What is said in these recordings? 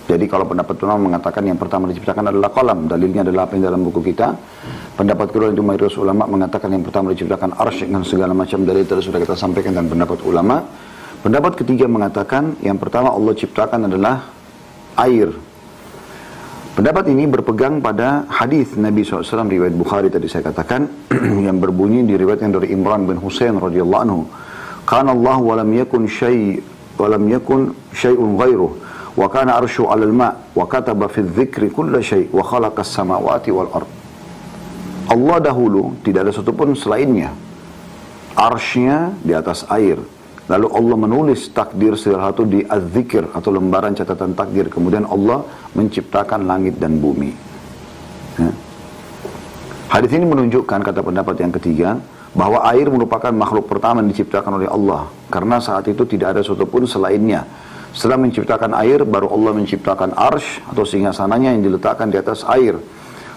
Jadi kalau pendapat ulama mengatakan yang pertama diciptakan adalah qalam, dalilnya adalah apa yang dalam buku kita. Pendapat kedua itu mayoritas ulama mengatakan yang pertama diciptakan arsy dengan segala macam dalil tadi sudah kita sampaikan dan pendapat ulama. Pendapat ketiga mengatakan yang pertama Allah ciptakan adalah air. Pendapat ini berpegang pada hadis Nabi SAW riwayat Bukhari tadi saya katakan yang berbunyi diriwayatkan dari Imran bin Husain radhiyallahu anhu. Kana Allah wa lam yakun syai'un ghairuh wa kana arsyu 'alal ma' wa kataba fi dzikri kulla syai' wa khalaqas samawati wal ard. Allah dahulu tidak ada satupun selainnya. Arsy-nya di atas air. Lalu Allah menulis takdir segala satu di az-zikr atau lembaran catatan takdir. Kemudian Allah menciptakan langit dan bumi. Ya. Hadis ini menunjukkan kata pendapat yang ketiga bahwa air merupakan makhluk pertama yang diciptakan oleh Allah. Karena saat itu tidak ada satupun selainnya. Setelah menciptakan air, baru Allah menciptakan arsy atau singgasananya yang diletakkan di atas air.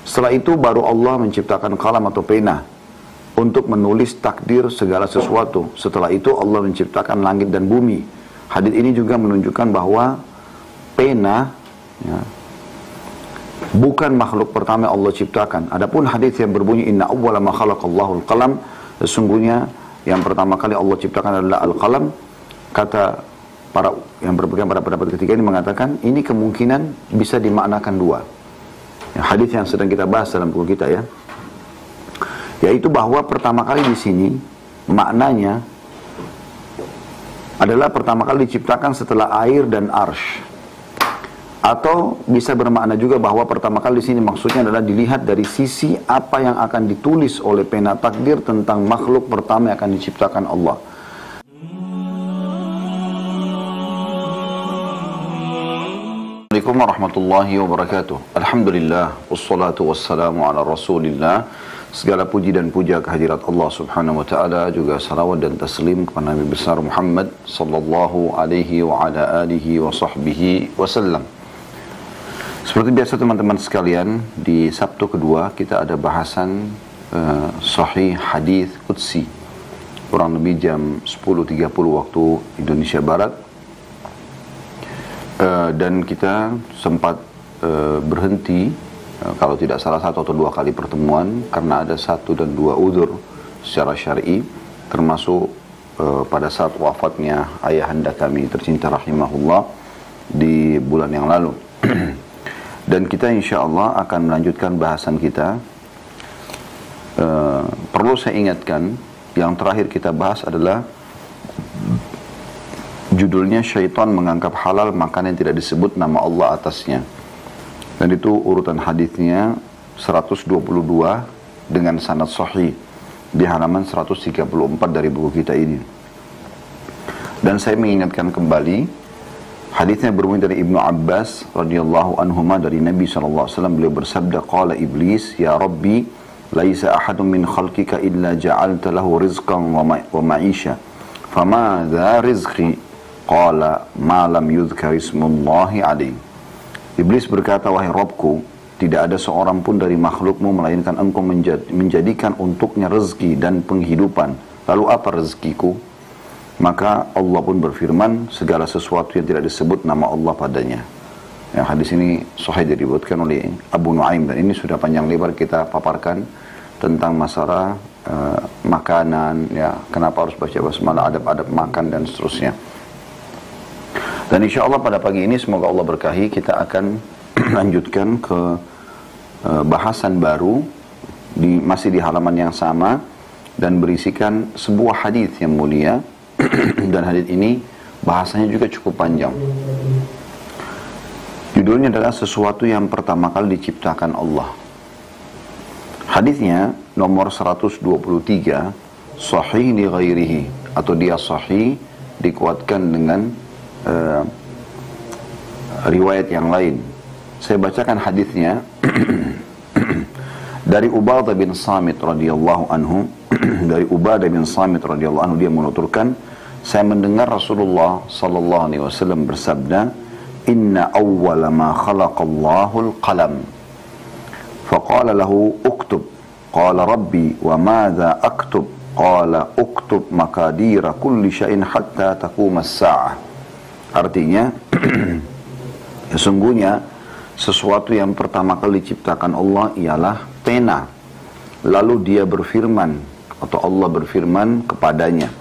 Setelah itu baru Allah menciptakan kalam atau pena untuk menulis takdir segala sesuatu. Setelah itu Allah menciptakan langit dan bumi. Hadis ini juga menunjukkan bahwa pena ya, bukan makhluk pertama yang Allah ciptakan. Adapun hadis yang berbunyi inna awwala ma khalaqallahu al-qalam, sesungguhnya yang pertama kali Allah ciptakan adalah al-qalam. Kata para yang berpegang pada pendapat ketiga ini mengatakan ini kemungkinan bisa dimaknakan dua. Ya, hadis yang sedang kita bahas dalam buku kita ya. Yaitu bahwa pertama kali di sini maknanya adalah pertama kali diciptakan setelah air dan arsy. Atau bisa bermakna juga bahwa pertama kali di sini maksudnya adalah dilihat dari sisi apa yang akan ditulis oleh pena takdir tentang makhluk pertama yang akan diciptakan Allah. Assalamualaikum warahmatullahi wabarakatuh. Alhamdulillah wassalatu wassalamu ala Rasulillah. Segala puji dan puja kehadirat Allah Subhanahu wa taala, juga salawat dan taslim kepada Nabi besar Muhammad sallallahu alaihi wa ala alihi wa sahbihi wasallam. Seperti biasa teman-teman sekalian, di Sabtu kedua kita ada bahasan sahih hadis qudsi. Kurang lebih jam 10.30 waktu Indonesia Barat. Dan kita sempat berhenti kalau tidak salah 1 atau 2 kali pertemuan karena ada 1 dan 2 udzur secara syar'i, termasuk pada saat wafatnya ayahanda kami tercinta rahimahullah di bulan yang lalu. Dan kita insya Allah akan melanjutkan bahasan kita. Perlu saya ingatkan, yang terakhir kita bahas adalah judulnya syaitan menganggap halal makanan yang tidak disebut nama Allah atasnya. Dan itu urutan hadisnya 122 dengan sanad sahih di halaman 134 dari buku kita ini. Dan saya mengingatkan kembali hadisnya berbunyi dari Ibnu Abbas radhiyallahu anhuma dari Nabi sallallahu alaihi wasallam, beliau bersabda qala iblis ya rabbi laisa ahadun min khalqika illa ja'alta lahu rizqan wa ma'isha fama dha rizqi qala ma lam yudhkar ismullahi alaihi. Iblis berkata, wahai Rabbku, tidak ada seorang pun dari makhlukmu melainkan engkau menjadikan untuknya rezeki dan penghidupan. Lalu apa rezekiku? Maka Allah pun berfirman, segala sesuatu yang tidak disebut nama Allah padanya. Yang hadis ini sahih diriwayatkan oleh Abu Nuaim, dan ini sudah panjang lebar kita paparkan tentang masalah makanan, ya, kenapa harus baca basmalah, adab-adab makan dan seterusnya. Dan insya Allah pada pagi ini semoga Allah berkahi, kita akan lanjutkan ke bahasan baru masih di halaman yang sama dan berisikan sebuah hadis yang mulia. Dan hadis ini bahasanya juga cukup panjang. Judulnya adalah sesuatu yang pertama kali diciptakan Allah. Hadisnya nomor 123, sahih li ghairihi, atau dia sahih dikuatkan dengan riwayat yang lain. Saya bacakan hadisnya dari Ubadah bin Samit radhiyallahu anhu. Dari Ubadah bin Samit radhiyallahu anhu, dia menuturkan, saya mendengar Rasulullah sallallahu alaihi wasallam bersabda, inna awwala ma khalaqallahu al-qalam faqala lahu uktub qala rabbi wa madza aktub qala uktub maqadira kulli syai'in hatta taquma as-sa'ah. Artinya Sesungguhnya sesuatu yang pertama kali diciptakan Allah ialah pena. Lalu dia berfirman, atau Allah berfirman kepadanya.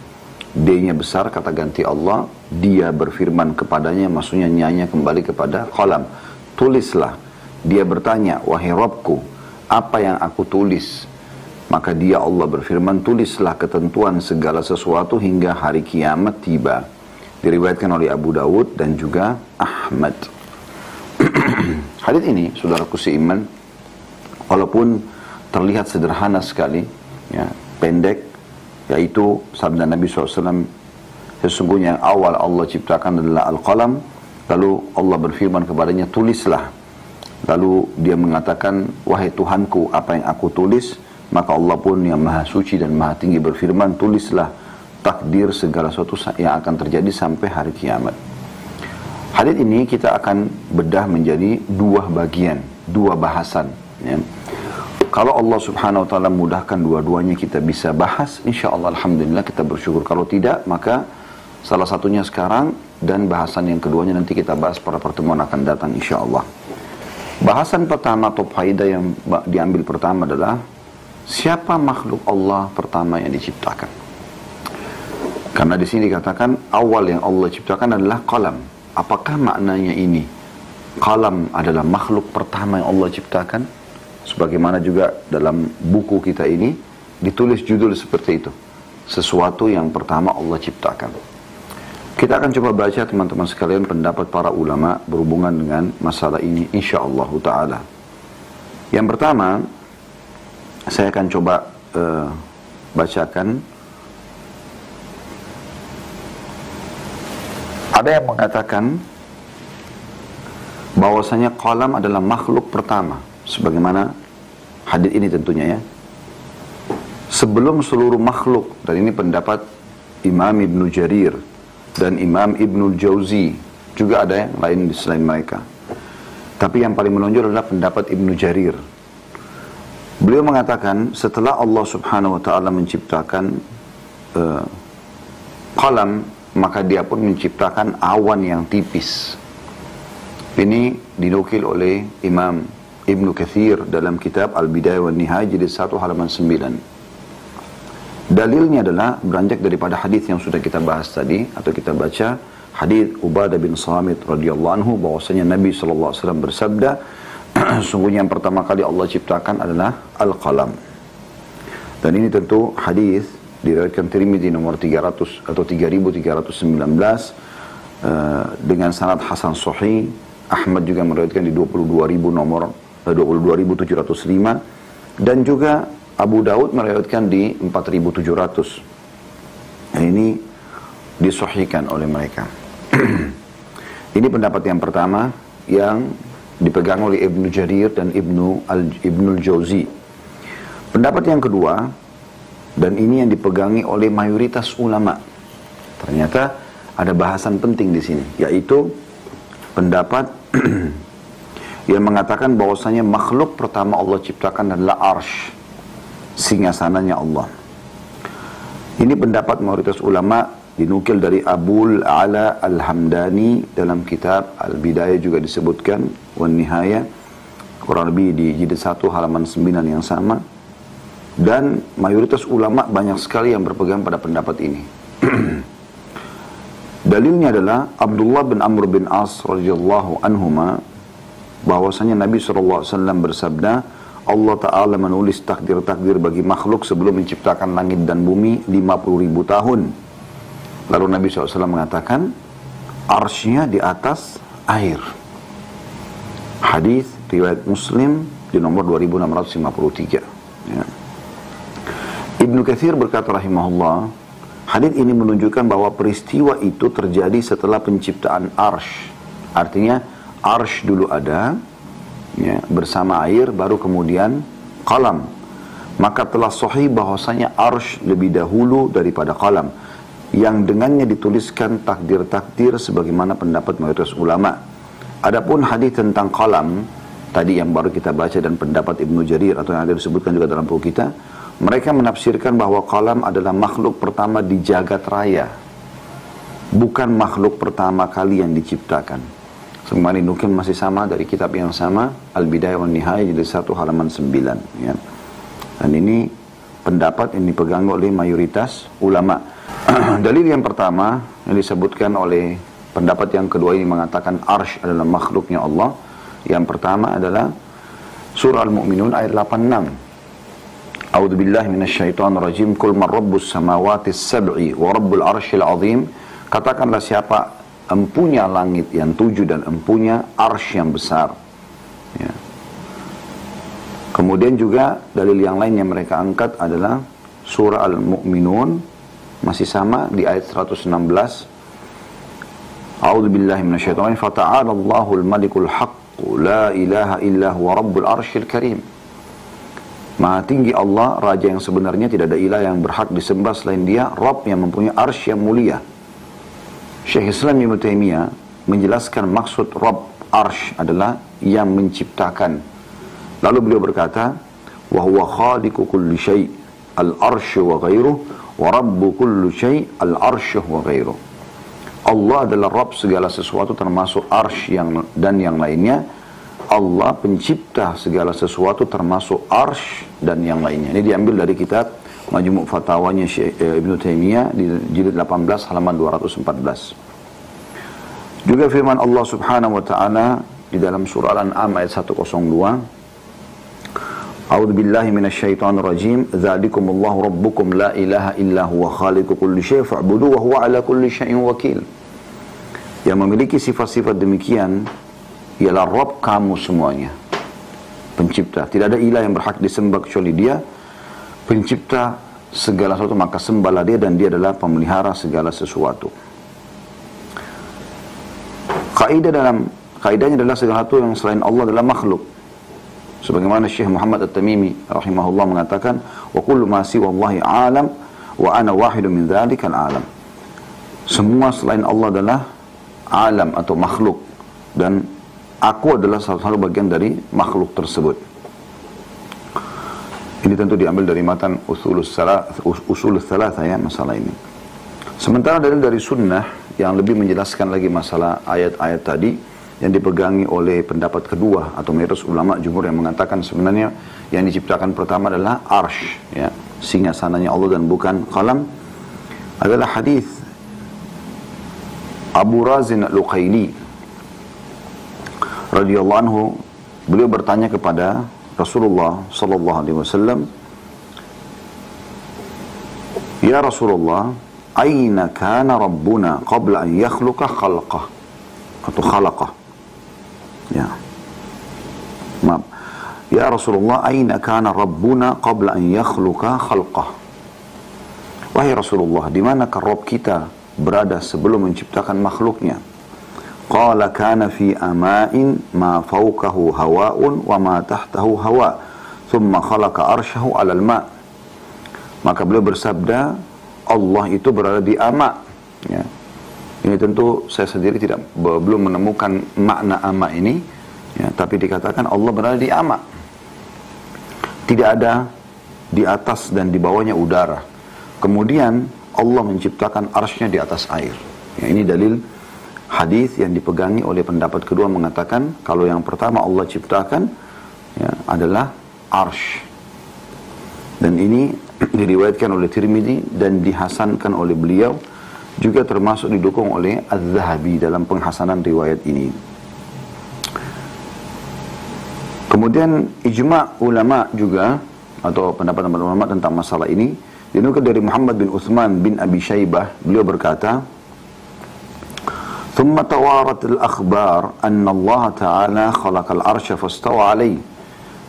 D-nya besar, kata ganti Allah. Dia berfirman kepadanya, maksudnya nyanya kembali kepada qalam. Tulislah. Dia bertanya, wahai Rabbku, apa yang aku tulis? Maka dia Allah berfirman, tulislah ketentuan segala sesuatu hingga hari kiamat tiba. Diriwayatkan oleh Abu Dawud dan juga Ahmad. Hadits ini, saudaraku seiman, walaupun terlihat sederhana sekali, ya, pendek, yaitu sabda Nabi SAW, sesungguhnya yang awal Allah ciptakan adalah Al-Qalam, lalu Allah berfirman kepadanya, tulislah. Lalu dia mengatakan, wahai Tuhanku, apa yang aku tulis? Maka Allah pun yang maha suci dan maha tinggi berfirman, tulislah takdir segala sesuatu yang akan terjadi sampai hari kiamat. Hadits ini kita akan bedah menjadi dua bagian, dua bahasan. Ya. Kalau Allah subhanahu wa ta'ala mudahkan dua-duanya kita bisa bahas, insya Allah alhamdulillah kita bersyukur. Kalau tidak, maka salah satunya sekarang dan bahasan yang keduanya nanti kita bahas pada pertemuan akan datang insya Allah. Bahasan pertama atau faedah yang diambil pertama adalah siapa makhluk Allah pertama yang diciptakan. Karena di sini dikatakan awal yang Allah ciptakan adalah qalam. Apakah maknanya ini? Qalam adalah makhluk pertama yang Allah ciptakan. Sebagaimana juga dalam buku kita ini ditulis judul seperti itu. Sesuatu yang pertama Allah ciptakan. Kita akan coba baca teman-teman sekalian pendapat para ulama berhubungan dengan masalah ini insyaallah ta'ala. Yang pertama, saya akan coba bacakan. Ada yang mengatakan bahwasanya qalam adalah makhluk pertama, sebagaimana hadits ini tentunya ya. Sebelum seluruh makhluk, dan ini pendapat Imam Ibnu Jarir dan Imam Ibnul Jauzi, juga ada yang lain selain mereka. Tapi yang paling menonjol adalah pendapat Ibnu Jarir. Beliau mengatakan setelah Allah subhanahu wa ta'ala menciptakan qalam, maka dia pun menciptakan awan yang tipis. Ini dinukil oleh Imam Ibnu Katsir dalam kitab Al-Bidayah wa Nihayah jilid 1 halaman 9. Dalilnya adalah beranjak daripada hadis yang sudah kita bahas tadi atau kita baca, hadis Ubadah bin Samit radhiyallahu anhu, bahwasanya Nabi sallallahu alaihi wasallam bersabda, sungguhnya yang pertama kali Allah ciptakan adalah Al-Qalam. Dan ini tentu hadis diriwayatkan Tirmidzi nomor 300 atau 3319 dengan sanad hasan sahih. Ahmad juga meriwayatkan di 22.000 nomor 22.705 dan juga Abu Daud meriwayatkan di 4.700. Nah, ini disahihkan oleh mereka. Ini pendapat yang pertama yang dipegang oleh Ibnu Jarir dan Ibnul Jauzi. Pendapat yang kedua, dan ini yang dipegangi oleh mayoritas ulama. Ternyata ada bahasan penting di sini, yaitu pendapat yang mengatakan bahwasanya makhluk pertama Allah ciptakan adalah arsy, singgasananya Allah. Ini pendapat mayoritas ulama, dinukil dari Abul Ala Al-Hamdani dalam kitab Al-Bidayah juga disebutkan, wan Nihayah, kurang lebih di jilid 1 halaman 9 yang sama. Dan mayoritas ulama banyak sekali yang berpegang pada pendapat ini. Dalilnya adalah Abdullah bin Amr bin As radhiyallahu anhuma, bahwasanya Nabi SAW bersabda, Allah Ta'ala menulis takdir-takdir bagi makhluk sebelum menciptakan langit dan bumi 50.000 tahun. Lalu Nabi SAW mengatakan, arsy-nya di atas air. Hadis riwayat Muslim di nomor 2653. Ya. Ibnu Katsir berkata rahimahullah, hadits ini menunjukkan bahwa peristiwa itu terjadi setelah penciptaan arsy. Artinya arsy dulu ada, ya, bersama air, baru kemudian qalam. Maka telah sahih bahwasanya arsy lebih dahulu daripada qalam, yang dengannya dituliskan takdir-takdir sebagaimana pendapat mayoritas ulama. Adapun hadis tentang qalam tadi yang baru kita baca dan pendapat Ibnu Jarir atau yang ada disebutkan juga dalam buku kita, mereka menafsirkan bahwa qalam adalah makhluk pertama di jagat raya, bukan makhluk pertama kali yang diciptakan. Kemarin nukil masih sama dari kitab yang sama, Al-Bidayah wan Nihayah jilid 1 halaman 9. Ya. Dan ini pendapat yang dipegang oleh mayoritas ulama. Dalil yang pertama yang disebutkan oleh pendapat yang kedua ini mengatakan arsy adalah makhluknya Allah. Yang pertama adalah surah Al-Mu'minun ayat 86. A'udzu billahi minasyaitonir rajim. Qul man rabbus samawati sab'i wa rabbul arsyil azim. Katakanlah siapa empunya langit yang 7 dan empunya arsy yang besar. Ya. Kemudian juga dalil yang lain yang mereka angkat adalah surah Al-Mu'minun masih sama di ayat 116. A'udzu billahi minasyaitonir rajim. Fata'ala Allahul malikul haqq la ilaha illa huwa rabbul arsyil karim. Maha tinggi Allah, Raja yang sebenarnya tidak ada ilah yang berhak disembah selain Dia, Rabb yang mempunyai arsy yang mulia. Syekh Islam Ibnu Taimiyah menjelaskan maksud Rabb arsy adalah yang menciptakan. Lalu beliau berkata, wa huwa khaliqu kulli syai' al-arsy wa ghairuh wa rabbu kulli syai' al-arsy wa ghairuh. Allah adalah Rabb segala sesuatu termasuk arsy dan yang lainnya. Allah pencipta segala sesuatu termasuk arsy dan yang lainnya. Ini diambil dari kitab Majmu' Fatawanya Ibnu Taimiyah di jilid 18 halaman 214. Juga firman Allah Subhanahu wa taala di dalam surah Al-An'am ayat 102. A'udzu billahi minasyaitonir rajim. Dzalikumullahu rabbukum la ilaha illa huwa khaliqu kulli syai' fa'buduhu wa huwa ala kulli syai'in wakil. Yang memiliki sifat-sifat demikian ialah Rabb kamu semuanya, pencipta. Tidak ada ilah yang berhak disembah kecuali Dia, pencipta segala sesuatu, maka sembahlah Dia dan Dia adalah pemelihara segala sesuatu. Kaidahnya adalah segala sesuatu yang selain Allah adalah makhluk. Sebagaimana Syekh Muhammad At-Tamimi rahimahullah mengatakan, wa kullu ma siwallahi alam wa ana wahidun min dzalikal alam. Semua selain Allah adalah alam atau makhluk dan aku adalah salah satu bagian dari makhluk tersebut. Ini tentu diambil dari matan usul tsalatsa ya, masalah ini. Sementara dari sunnah yang lebih menjelaskan lagi masalah ayat-ayat tadi yang dipegangi oleh pendapat kedua atau mayoritas ulama jumhur yang mengatakan sebenarnya yang diciptakan pertama adalah arsy, ya, singgasananya Allah dan bukan qalam, adalah hadis Abu Razin Al-Luqaili radhiyallahu anhu. Beliau bertanya kepada Rasulullah sallallahu alaihi wasallam, "Ya Rasulullah, aina kana rabbuna qabla an yakhluqa khalqah?" Atau khalaqah. Ya. Maaf. Ya Rasulullah, aina kana rabbuna qabla an yakhluqa khalqah? Wahai Rasulullah, di manakah Rabb kita berada sebelum menciptakan makhluknya? Qala kana fi ama'in ma fawqahu hawa'un wa ma tahtahu hawa' thumma khalaqa arsyahu 'alal ma'. Maka beliau bersabda, Allah itu berada di ama', ya. Ini tentu saya sendiri belum menemukan makna ama ini, ya, tapi dikatakan Allah berada di ama'. Tidak ada di atas dan di bawahnya udara. Kemudian Allah menciptakan arsy-Nya di atas air. Ya, ini dalil hadis yang dipegangi oleh pendapat kedua mengatakan kalau yang pertama Allah ciptakan, ya, adalah arsy. Dan ini diriwayatkan oleh Tirmidzi dan dihasankan oleh beliau, juga termasuk didukung oleh Az-Zahabi dalam penghasanan riwayat ini. Kemudian ijma' ulama juga atau pendapat ulama tentang masalah ini dinukil dari Muhammad bin Utsman bin Abi Syaibah. Beliau berkata, "Thumma tawarat al-akhbar anna Allah Ta'ala khalaqal arsya fastawa alaih."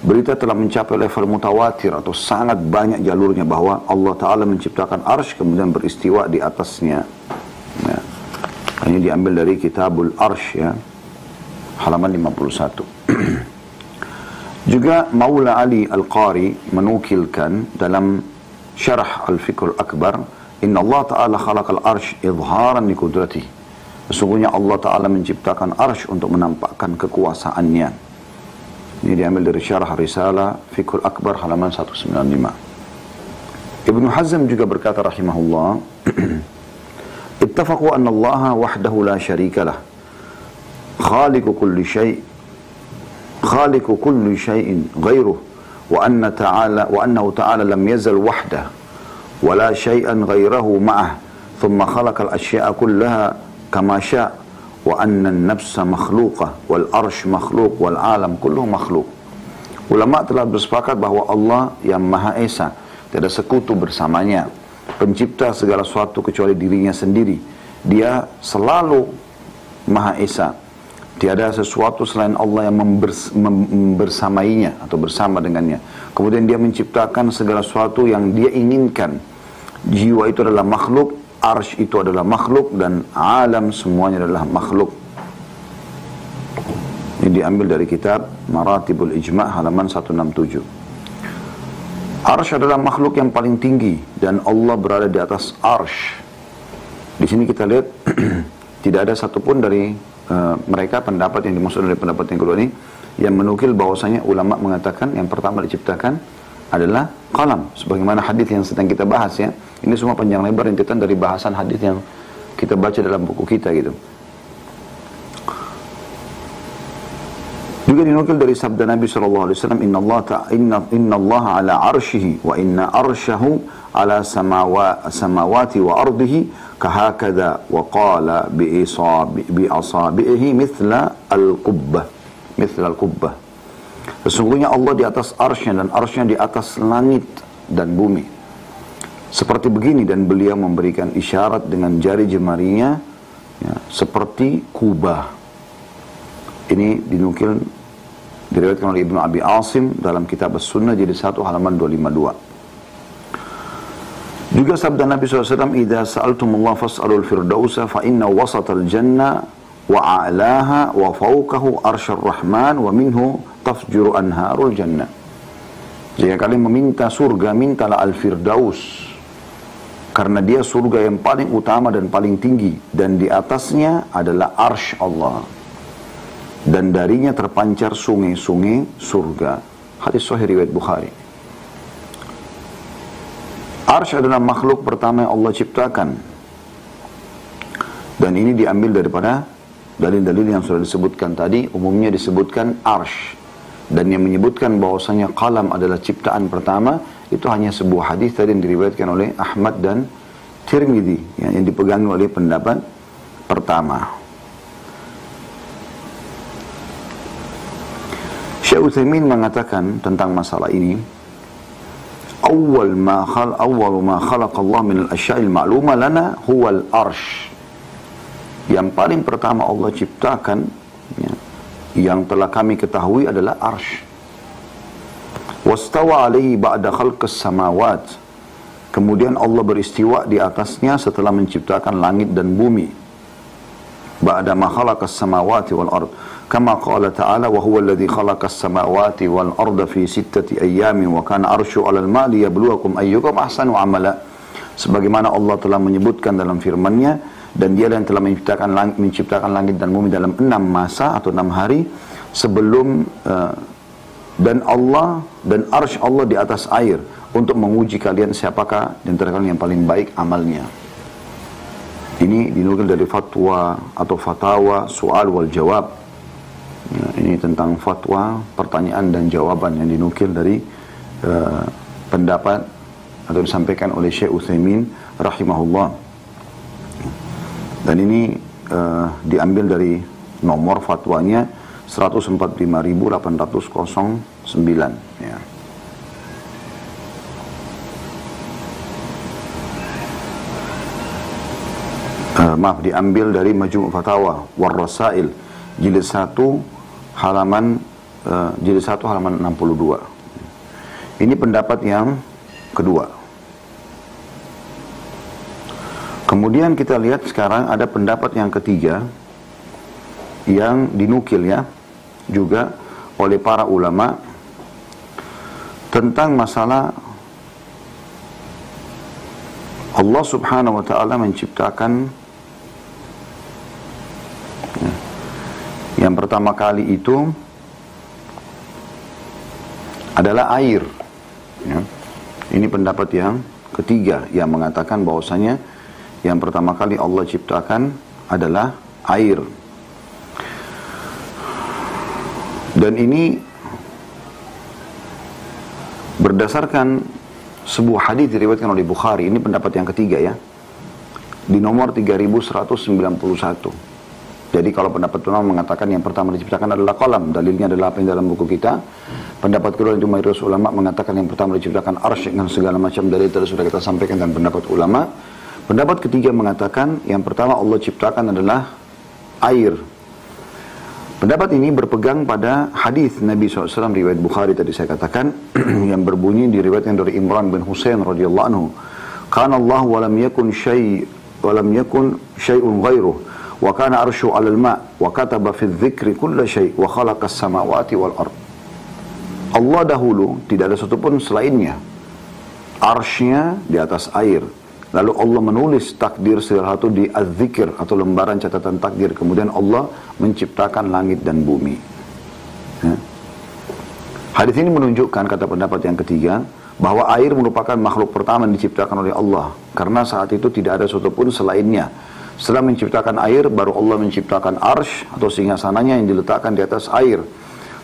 Berita telah mencapai level mutawatir atau sangat banyak jalurnya bahwa Allah Ta'ala menciptakan arsy kemudian beristiwa di atasnya. Ya. Ini diambil dari Kitabul Arsy, ya, halaman 51. Juga Maula Ali Al-Qari menukilkan dalam Syarah Al-Fiqhul Akbar, "Inna Allah Ta'ala khalaqal arsy idharan li qudratihi." Sesungguhnya Allah Ta'ala menciptakan arsy untuk menampakkan kekuasaannya. Ini diambil dari Syarah Risalah Fiqhul Akbar halaman 195. Ibnu Hazm juga berkata rahimahullah, "Ittafaqu anna Allah wahdahu la syarika lah khaliqu kulli syai'in ghairuh wa annahu ta'ala lam yazal wahdah wa la syai'an ghairahu ma'ah thumma khalaqal asya'a kullaha kama sya' wa anna an-nafsa makhluqah wal arsh makhluq wal alam kulluhu makhluq. Ulama telah bersepakat bahwa Allah yang Maha Esa, tidak ada sekutu bersamanya, pencipta segala sesuatu kecuali dirinya sendiri. Dia selalu Maha Esa. Tiada sesuatu selain Allah yang bersamainya atau bersama dengannya. Kemudian dia menciptakan segala sesuatu yang dia inginkan. Jiwa itu adalah makhluk, arsy itu adalah makhluk, dan alam semuanya adalah makhluk. Ini diambil dari kitab Maratibul Ijma' halaman 167. Arsy adalah makhluk yang paling tinggi dan Allah berada di atas arsy. Di sini kita lihat tidak ada satupun dari mereka pendapat yang dimaksud dari pendapat yang kedua ini yang menukil bahwasanya ulama mengatakan yang pertama diciptakan adalah qalam, sebagaimana hadis yang sedang kita bahas ya. Ini semua panjang lebar rintitan dari bahasan hadis yang kita baca dalam buku kita gitu. Juga dinukil dari sabda Nabi SAW, Inna Allah ala arshihi wa inna arshahu ala samawati wa ardihi kahakada wa qala bi asabihi mithla al-qubbah. Sesungguhnya Allah di atas arsy-Nya dan arsy-Nya di atas langit dan bumi. Seperti begini, dan beliau memberikan isyarat dengan jari jemarinya ya, seperti kubah. Ini dinukil diriwayatkan oleh Ibnu Abi Asim dalam kitab As-Sunnah jilid 1 halaman 252. Juga sabda Nabi SAW, "Idza sa'altumullah fas'alul firdausa fa inna wasatal jannah wa a'laha wa fawqahu arsyur rahman wa minhu tafjuru anharul jannah." Jika kalian meminta surga, mintalah al-firdaus, karena dia surga yang paling utama dan paling tinggi, dan di atasnya adalah arsy Allah, dan darinya terpancar sungai-sungai surga. Hadis sahih riwayat Bukhari. Arsy adalah makhluk pertama yang Allah ciptakan, dan ini diambil daripada dalil-dalil yang sudah disebutkan tadi. Umumnya disebutkan arsy, dan yang menyebutkan bahwasanya qalam adalah ciptaan pertama itu hanya sebuah hadis tadi yang diriwayatkan oleh Ahmad dan Tirmidzi yang dipegang oleh pendapat pertama. Syekh Utsaimin mengatakan tentang masalah ini, awal ma khalaqa Allah min al-asya'il ma'luma lana huwa al-arsh. Yang paling pertama Allah ciptakan ya, yang telah kami ketahui adalah arsy. Wastawa alaihi ba'da khalqas samawat. Kemudian Allah beristiwa di atasnya setelah menciptakan langit dan bumi. Ba'da ma khalaqas samawati wal ard. Kama qala ta'ala wa huwa alladhi khalaqas samawati wal arda fi 6 ayyamin wa kana arsyu 'alal ma'i liyabluwakum ayyukum ahsanu amala. Sebagaimana Allah telah menyebutkan dalam firman-Nya, dan Dia yang telah menciptakan langit dan bumi dalam 6 masa atau 6 hari sebelum dan Allah dan arsy Allah di atas air untuk menguji kalian siapakah di antara kalian yang paling baik amalnya. Ini dinukil dari fatwa atau fatawa soal wal jawab. Ya, ini tentang fatwa, pertanyaan dan jawaban yang dinukil dari pendapat atau disampaikan oleh Syekh Utsaimin rahimahullah. Dan ini diambil dari nomor fatwanya 145.809 ya. Diambil dari Majmu' Fatawa War Rasail jilid 1 halaman 62. Ini pendapat yang kedua. Kemudian kita lihat sekarang ada pendapat yang ketiga yang dinukil ya juga oleh para ulama tentang masalah Allah Subhanahu wa ta'ala menciptakan yang pertama kali itu adalah air ya. Ini pendapat yang ketiga yang mengatakan bahwasanya yang pertama kali Allah ciptakan adalah air. Dan ini berdasarkan sebuah hadis diriwayatkan oleh Bukhari. Ini pendapat yang ketiga ya, di nomor 3191. Jadi kalau pendapat pertama mengatakan yang pertama diciptakan adalah qalam, dalilnya adalah apa yang dalam buku kita. Pendapat kedua itu mayoritas ulama mengatakan yang pertama diciptakan arsy dengan segala macam dalil tadi sudah kita sampaikan dan pendapat ulama. Pendapat ketiga mengatakan yang pertama Allah ciptakan adalah air. Pendapat ini berpegang pada hadis Nabi SAW riwayat Bukhari tadi saya katakan yang berbunyi diriwayatkan dari Imran bin Husain radhiyallahu anhu. Kana Allah wa lam yakun syai'un ghairuh. Wa kana arsyu 'alal ma' wa kataba fi dzikri kulla syai' wa khalaqas samawati wal ard. Allah dahulu tidak ada satupun selainnya. Arsy-nya di atas air. Lalu Allah menulis takdir segala satu di az-zikr atau lembaran catatan takdir. Kemudian Allah menciptakan langit dan bumi. Ya. Hadis ini menunjukkan kata pendapat yang ketiga bahwa air merupakan makhluk pertama yang diciptakan oleh Allah karena saat itu tidak ada satupun selainnya. Setelah menciptakan air, baru Allah menciptakan arsy atau singgasananya yang diletakkan di atas air.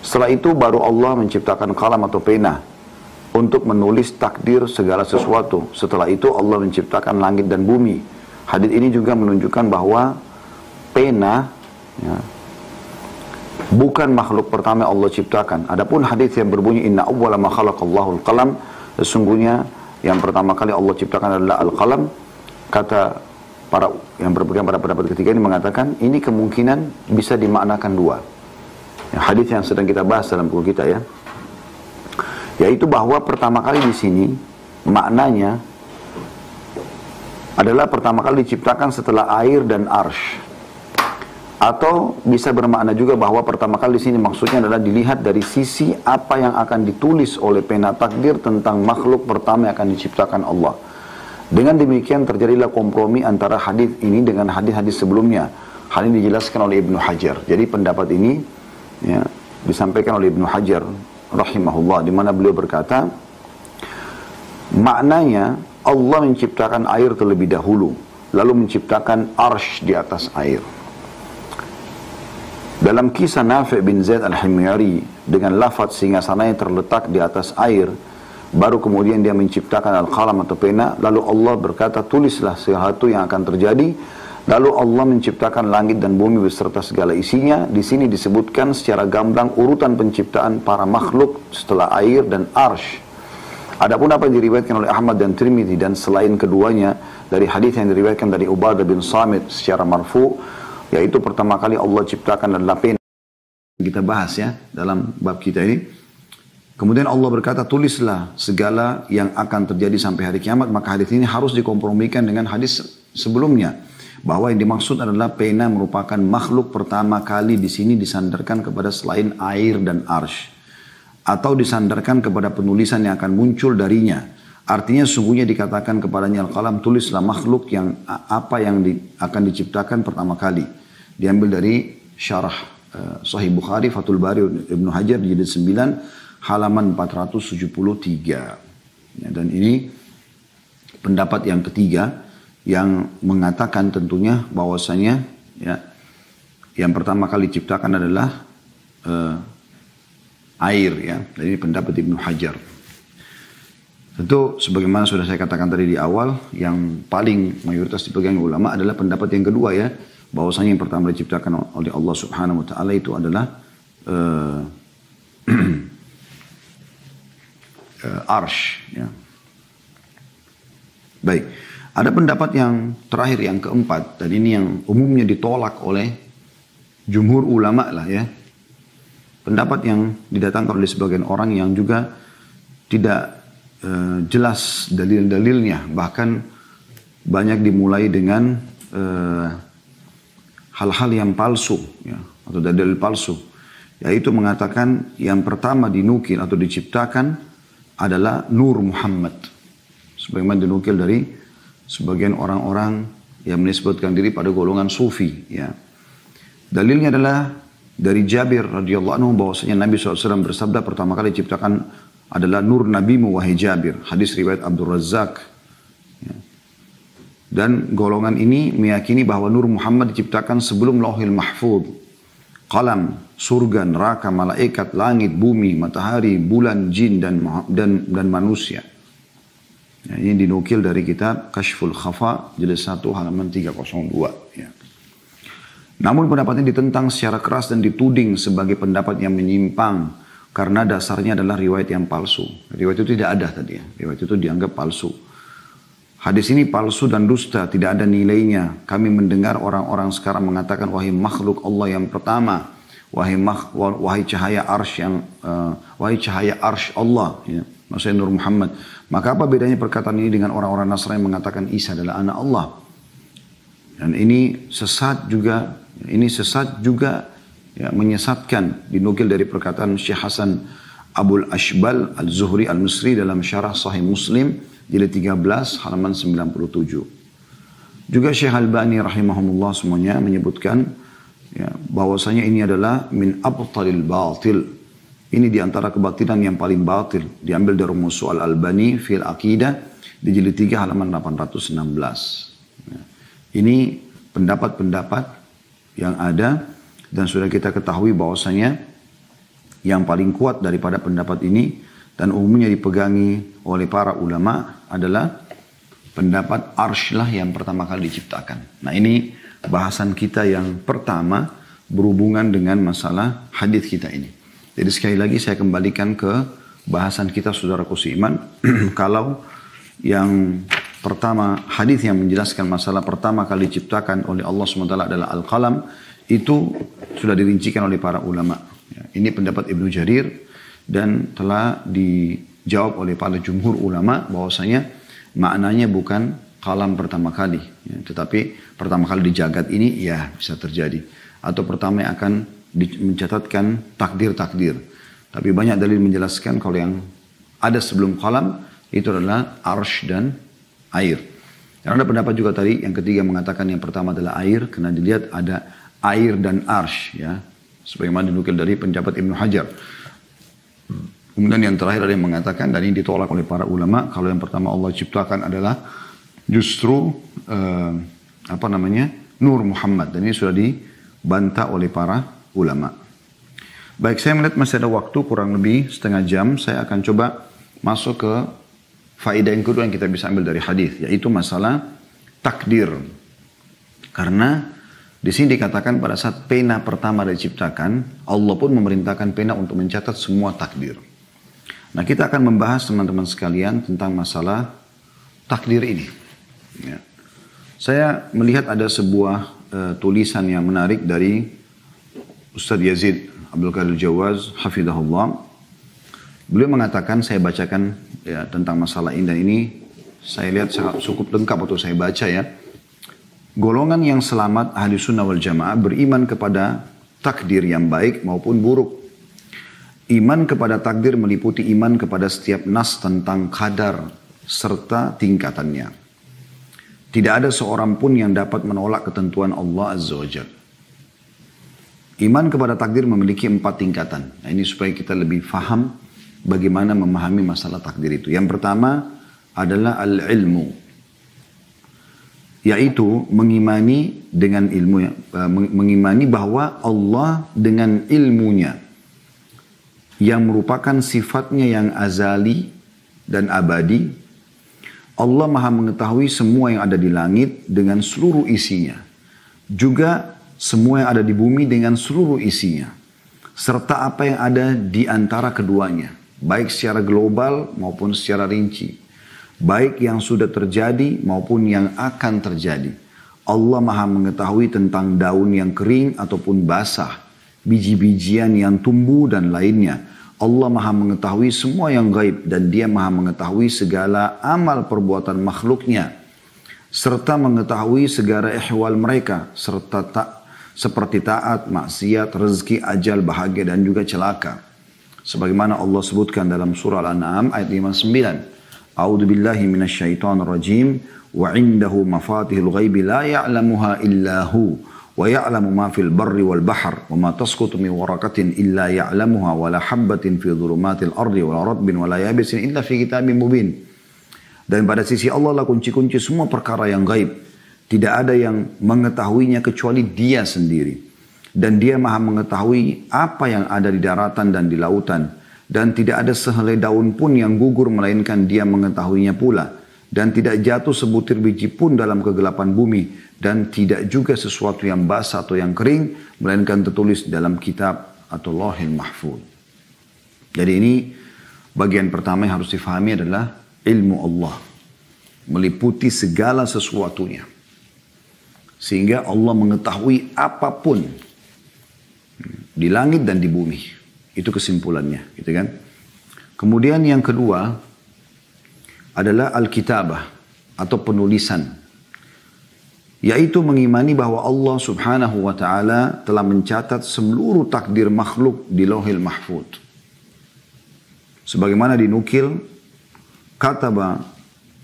Setelah itu baru Allah menciptakan kalam atau pena untuk menulis takdir segala sesuatu. Setelah itu Allah menciptakan langit dan bumi. Hadis ini juga menunjukkan bahwa pena ya, bukan makhluk pertama Allah ciptakan. Adapun hadis yang berbunyi inna awwala ma khalaqallahu al-qalam, sesungguhnya yang pertama kali Allah ciptakan adalah al-qalam. Kata para yang berpegang pada pendapat ketiga ini mengatakan ini kemungkinan bisa dimaknakan dua. Ya, hadis yang sedang kita bahas dalam buku kita ya, yaitu bahwa pertama kali di sini maknanya adalah pertama kali diciptakan setelah air dan arsy. Atau bisa bermakna juga bahwa pertama kali di sini maksudnya adalah dilihat dari sisi apa yang akan ditulis oleh pena takdir tentang makhluk pertama yang akan diciptakan Allah. Dengan demikian terjadilah kompromi antara hadis ini dengan hadis-hadis sebelumnya. Hal ini dijelaskan oleh Ibnu Hajar. Jadi pendapat ini ya, disampaikan oleh Ibnu Hajar rahimahullah, di mana beliau berkata, maknanya Allah menciptakan air terlebih dahulu, lalu menciptakan arsy di atas air. Dalam kisah Nafi' bin Zaid al-Himyari dengan lafaz singgasananya terletak di atas air, baru kemudian dia menciptakan al-qalam atau pena, lalu Allah berkata tulislah sesuatu yang akan terjadi, lalu Allah menciptakan langit dan bumi beserta segala isinya. Di sini disebutkan secara gamblang urutan penciptaan para makhluk setelah air dan arsy. Adapun apa yang diriwayatkan oleh Ahmad dan Tirmidzi dan selain keduanya dari hadis yang diriwayatkan dari Ubadah bin Samit secara marfu, yaitu pertama kali Allah ciptakan adalah pena. Kita bahas ya dalam bab kita ini. Kemudian Allah berkata, tulislah segala yang akan terjadi sampai hari kiamat. Maka hadis ini harus dikompromikan dengan hadis sebelumnya, bahwa yang dimaksud adalah pena merupakan makhluk pertama kali di sini disandarkan kepada selain air dan arsy, atau disandarkan kepada penulisan yang akan muncul darinya. Artinya sungguhnya dikatakan kepadanya al-qalam, tulislah makhluk yang apa yang akan diciptakan pertama kali. Diambil dari syarah Sahih Bukhari Fathul Bari Ibnu Hajar di jilid 9 halaman 473. Ya, dan ini pendapat yang ketiga yang mengatakan tentunya bahwasanya ya, yang pertama kali diciptakan adalah air ya. Dan ini pendapat Ibnu Hajar. Tentu sebagaimana sudah saya katakan tadi di awal, yang paling mayoritas dipegang ulama adalah pendapat yang kedua ya, bahwasanya yang pertama diciptakan oleh Allah Subhanahu wa taala itu adalah arsy ya. Baik, ada pendapat yang terakhir yang keempat, dan ini yang umumnya ditolak oleh jumhur ulama lah ya. Pendapat yang didatangkan oleh sebagian orang yang juga tidak jelas dalil-dalilnya, bahkan banyak dimulai dengan hal-hal yang palsu ya, atau dalil palsu, yaitu mengatakan yang pertama dinukil atau diciptakan adalah Nur Muhammad, sebagaimana dinukil dari sebagian orang-orang yang menisbatkan diri pada golongan sufi ya. Dalilnya adalah dari Jabir radhiyallahu anhu bahwasanya Nabi SAW bersabda pertama kali diciptakan adalah Nur Nabimu wahai Jabir, hadis riwayat Abdul Razzaq ya. Dan golongan ini meyakini bahwa Nur Muhammad diciptakan sebelum Lauhil Mahfuz, qalam, surga, neraka, malaikat, langit, bumi, matahari, bulan, jin, dan manusia. Ya, ini dinukil dari kitab Kashful Khafa, jilid 1 halaman 302. Ya. Namun pendapat ini ditentang secara keras dan dituding sebagai pendapat yang menyimpang karena dasarnya adalah riwayat yang palsu. Riwayat itu tidak ada tadi ya. Riwayat itu dianggap palsu. Hadis ini palsu dan dusta, tidak ada nilainya. Kami mendengar orang-orang sekarang mengatakan, wahai makhluk Allah yang pertama, wahai cahaya arsy Allah, ya, maksudnya Nur Muhammad. Maka apa bedanya perkataan ini dengan orang-orang Nasrani yang mengatakan Isa adalah anak Allah? Dan ini sesat juga ya, menyesatkan, dinukil dari perkataan Syekh Hasan Abul Ashbal Al-Zuhri Al-Misri dalam syarah Sahih Muslim jilid 13 halaman 97. Juga Syekh Albani rahimahumullah semuanya menyebutkan ya, bahwasanya ini adalah min abtalil batil. Ini diantara kebatilan yang paling batil. Diambil dari Musu Al-Albani fil Aqidah di jilid 3 halaman 816. Ya. Ini pendapat-pendapat yang ada dan sudah kita ketahui bahwasanya yang paling kuat daripada pendapat ini dan umumnya dipegangi oleh para ulama adalah pendapat arsy lah yang pertama kali diciptakan. Nah ini bahasan kita yang pertama berhubungan dengan masalah hadis kita ini. Jadi sekali lagi saya kembalikan ke bahasan kita saudaraku seiman. Kalau yang pertama hadis yang menjelaskan masalah pertama kali diciptakan oleh Allah SWT adalah Al-Qalam, itu sudah dirincikan oleh para ulama. Ini pendapat Ibnu Jarir dan telah dijawab oleh para jumhur ulama bahwasanya maknanya bukan kalam pertama kali, ya, tetapi pertama kali di jagat ini ya bisa terjadi atau pertama yang akan mencatatkan takdir-takdir. Tapi banyak dalil menjelaskan kalau yang ada sebelum kalam itu adalah arsy dan air. Dan ada pendapat juga tadi yang ketiga mengatakan yang pertama adalah air karena dilihat ada air dan arsy, ya, sebagaimana dinukil dari pendapat Ibnu Hajar. Kemudian yang terakhir ada yang mengatakan, dan ini ditolak oleh para ulama, kalau yang pertama Allah ciptakan adalah justru Nur Muhammad, dan ini sudah dibantah oleh para ulama. Baik, saya melihat masih ada waktu kurang lebih setengah jam. Saya akan coba masuk ke faedah yang kedua yang kita bisa ambil dari hadis, yaitu masalah takdir. Karena di sini dikatakan pada saat pena pertama diciptakan, Allah pun memerintahkan pena untuk mencatat semua takdir. Nah, kita akan membahas teman-teman sekalian tentang masalah takdir ini. Ya. Saya melihat ada sebuah tulisan yang menarik dari Ustadz Yazid Abdul Qadir Jawaz, hafidhahullah. Beliau mengatakan, saya bacakan ya, tentang masalah ini, dan ini saya lihat cukup lengkap untuk saya baca ya. Golongan yang selamat ahli sunnah wal jamaah beriman kepada takdir yang baik maupun buruk. Iman kepada takdir meliputi iman kepada setiap nas tentang kadar serta tingkatannya. Tidak ada seorang pun yang dapat menolak ketentuan Allah Azza wa Jalla. Iman kepada takdir memiliki 4 tingkatan. Nah, ini supaya kita lebih faham bagaimana memahami masalah takdir itu. Yang pertama adalah al-ilmu, yaitu mengimani dengan ilmu, mengimani bahwa Allah dengan ilmunya yang merupakan sifatnya yang azali dan abadi. Allah maha mengetahui semua yang ada di langit dengan seluruh isinya. Juga semua yang ada di bumi dengan seluruh isinya. Serta apa yang ada di antara keduanya. Baik secara global maupun secara rinci. Baik yang sudah terjadi maupun yang akan terjadi. Allah maha mengetahui tentang daun yang kering ataupun basah. Biji-bijian yang tumbuh dan lainnya. Allah maha mengetahui semua yang gaib dan dia maha mengetahui segala amal perbuatan makhluknya. Serta mengetahui segala ihwal mereka. Seperti taat, maksiat, rezeki, ajal, bahagia dan juga celaka. Sebagaimana Allah sebutkan dalam surah Al-An'am ayat 59. A'udzu billahi minasyaitonir rajim wa 'indahu mafatihul ghaibi la ya'lamuha illa hu. Wa ya'lamu ma fil barri wal bahr wa ma tasqutu min waraqatin illa ya'lamuha wa la habbatin fi dhulumatil ardi wa la ratbin wa la yabisin illa fi kitabim mubin. Dan pada sisi Allah lah kunci-kunci semua perkara yang gaib. Tidak ada yang mengetahuinya kecuali Dia sendiri. Dan dia maha mengetahui apa yang ada di daratan dan di lautan. Dan tidak ada sehelai daun pun yang gugur melainkan dia mengetahuinya pula. Dan tidak jatuh sebutir biji pun dalam kegelapan bumi. Dan tidak juga sesuatu yang basah atau yang kering, melainkan tertulis dalam kitab atau Lauhil Mahfuz. Jadi ini bagian pertama yang harus difahami adalah ilmu Allah. Meliputi segala sesuatunya. Sehingga Allah mengetahui apapun di langit dan di bumi. Itu kesimpulannya, gitu kan? Kemudian yang kedua adalah al-kitabah atau penulisan. Yaitu mengimani bahwa Allah subhanahu wa ta'ala telah mencatat seluruh takdir makhluk di Lauhil Mahfuz. Sebagaimana dinukil, kataba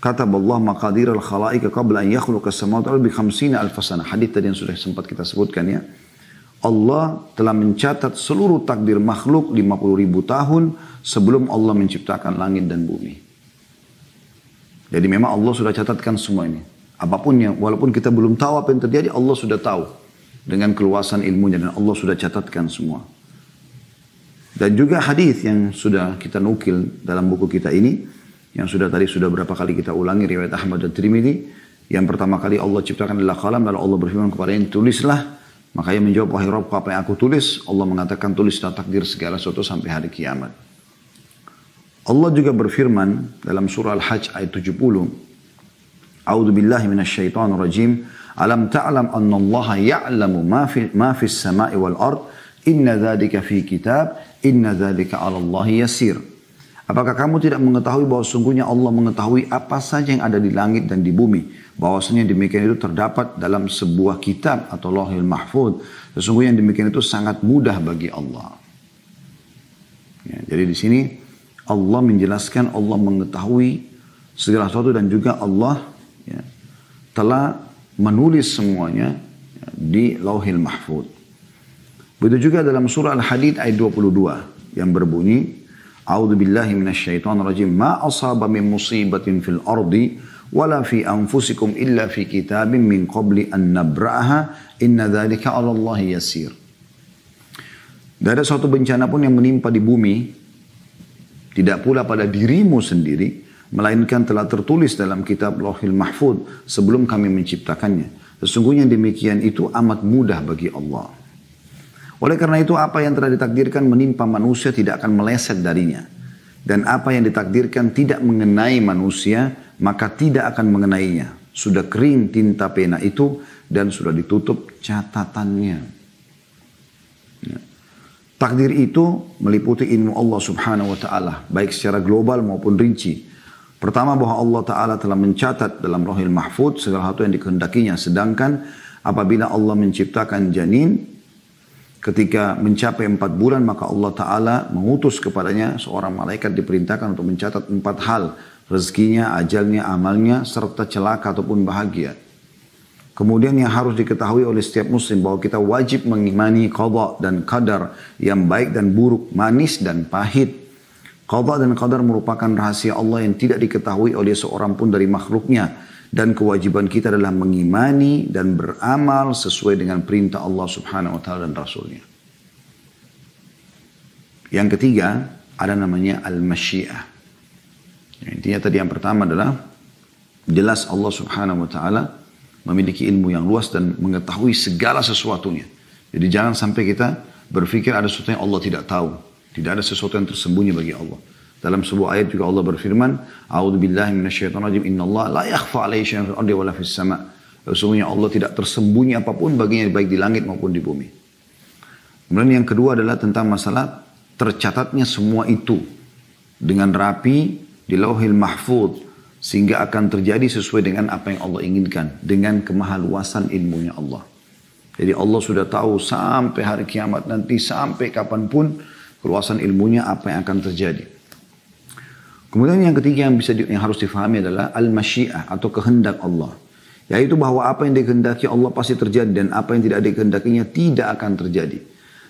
Allah maqadir al-khalaika qabla an yakhluqa as-samawati wal ardi bi 50 alf sana. Hadits tadi yang sudah sempat kita sebutkan ya. Allah telah mencatat seluruh takdir makhluk 50.000 tahun sebelum Allah menciptakan langit dan bumi. Jadi memang Allah sudah catatkan semua ini. Apapun yang, walaupun kita belum tahu apa yang terjadi, Allah sudah tahu. Dengan keluasan ilmunya dan Allah sudah catatkan semua. Dan juga hadis yang sudah kita nukil dalam buku kita ini, yang sudah berapa kali kita ulangi, riwayat Ahmad dan Tirmidzi. Yang pertama kali Allah ciptakan adalah qalam, lalu Allah berfirman kepadanya, tulislah. Maka ia menjawab, wahai Rabbku, apa yang aku tulis? Allah mengatakan, tulislah takdir segala sesuatu sampai hari kiamat. Allah juga berfirman dalam surah Al-Hajj ayat 70. A'udzu billahi minasyaitonir rajim. Alam ta'lam anna Allah ya'lamu ma fis sama'i wal ard. Inna dzalika fi kitab. Inna dzalika 'ala Allah yasir. Apakah kamu tidak mengetahui bahwa sungguhnya Allah mengetahui apa saja yang ada di langit dan di bumi? Bahwasanya demikian itu terdapat dalam sebuah kitab atau Lauhil Mahfuz. Sesungguhnya yang demikian itu sangat mudah bagi Allah. Ya, jadi di sini Allah menjelaskan Allah mengetahui segala sesuatu dan juga Allah ya, telah menulis semuanya ya, di Lauhil Mahfuz. Begitu juga dalam surah Al-Hadid ayat 22 yang berbunyi, A'udzu billahi minasyaitonir rajim. Ma asaba min musibatin fil ardi wala fi anfusikum illa fi kitabin min qabli an nabra'aha inna dzalika 'ala Allah yasir. Tidak ada suatu bencana pun yang menimpa di bumi, tidak pula pada dirimu sendiri, melainkan telah tertulis dalam kitab Lauhil Mahfuz sebelum kami menciptakannya. Sesungguhnya demikian itu amat mudah bagi Allah. Oleh karena itu apa yang telah ditakdirkan menimpa manusia tidak akan meleset darinya. Dan apa yang ditakdirkan tidak mengenai manusia, maka tidak akan mengenainya. Sudah kering tinta pena itu dan sudah ditutup catatannya. Ya. Takdir itu meliputi ilmu Allah subhanahu wa ta'ala, baik secara global maupun rinci. Pertama bahwa Allah ta'ala telah mencatat dalam Lauhil Mahfuz segala sesuatu yang dikehendakinya. Sedangkan apabila Allah menciptakan janin, ketika mencapai 4 bulan maka Allah Ta'ala mengutus kepadanya seorang malaikat diperintahkan untuk mencatat 4 hal. Rezekinya, ajalnya, amalnya, serta celaka ataupun bahagia. Kemudian yang harus diketahui oleh setiap muslim bahwa kita wajib mengimani qada dan qadar yang baik dan buruk, manis dan pahit. Qada dan qadar merupakan rahasia Allah yang tidak diketahui oleh seorang pun dari makhluknya. Dan kewajiban kita adalah mengimani dan beramal sesuai dengan perintah Allah subhanahu wa ta'ala dan Rasulnya. Yang ketiga, ada namanya al-masyiah. Intinya tadi yang pertama adalah, jelas Allah subhanahu wa ta'ala memiliki ilmu yang luas dan mengetahui segala sesuatunya. Jadi jangan sampai kita berpikir ada sesuatu yang Allah tidak tahu. Tidak ada sesuatu yang tersembunyi bagi Allah. Dalam sebuah ayat juga Allah berfirman, A'udzu billahi minasyaitonir rajim. Innallaha la yakhfa 'alaihi syai'un fil ardi wala fis sama'. Sesungguhnya Allah tidak tersembunyi apapun baginya baik di langit maupun di bumi. Kemudian yang kedua adalah tentang masalah tercatatnya semua itu dengan rapi di Lauhil Mahfuz sehingga akan terjadi sesuai dengan apa yang Allah inginkan dengan kemahaluasan ilmunya Allah. Jadi Allah sudah tahu sampai hari kiamat nanti, sampai kapanpun keluasan ilmunya apa yang akan terjadi. Kemudian yang ketiga yang harus difahami adalah al-masyiah atau kehendak Allah. Yaitu bahwa apa yang dikehendaki Allah pasti terjadi dan apa yang tidak dikehendakinya tidak akan terjadi.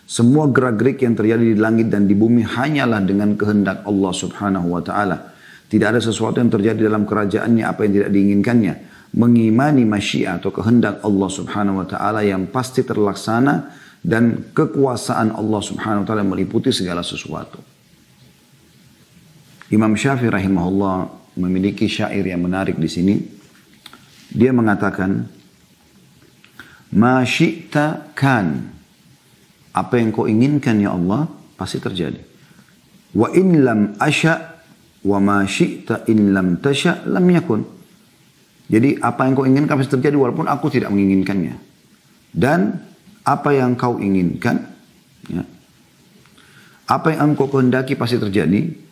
Semua gerak-gerik yang terjadi di langit dan di bumi hanyalah dengan kehendak Allah subhanahu wa ta'ala. Tidak ada sesuatu yang terjadi dalam kerajaannya apa yang tidak diinginkannya. Mengimani masyiah atau kehendak Allah subhanahu wa ta'ala yang pasti terlaksana dan kekuasaan Allah Subhanahu wa taala meliputi segala sesuatu. Imam Syafi'i rahimahullah memiliki syair yang menarik di sini. Dia mengatakan, "Ma syi'ta kan." Apa yang kau inginkan ya Allah pasti terjadi. Wa in lam asya wa ma syi'ta in lam tasya lam yakun. Jadi apa yang kau inginkan pasti terjadi walaupun aku tidak menginginkannya. Dan apa yang kau inginkan, ya, apa yang engkau kehendaki pasti terjadi.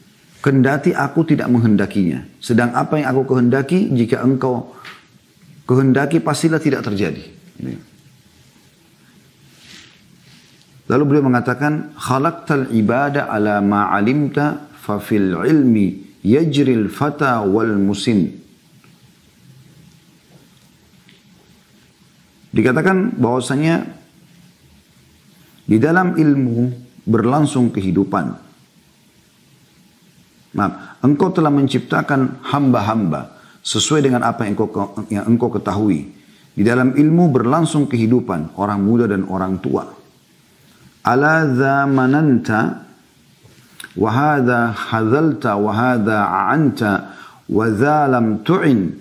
Kendati aku tidak menghendakinya. Sedang apa yang aku kehendaki, jika engkau kehendaki pastilah tidak terjadi. Lalu beliau mengatakan, khalaqtal ibada ala ma'alimta fa fil ilmi yajril fata wal musin. Dikatakan bahwasanya di dalam ilmu berlangsung kehidupan. Maaf, engkau telah menciptakan hamba-hamba sesuai dengan apa yang engkau ketahui. Di dalam ilmu berlangsung kehidupan orang muda dan orang tua. Ala dha mananta wa hadha hadhalta wa hadha a'anta wa dha lam tu'in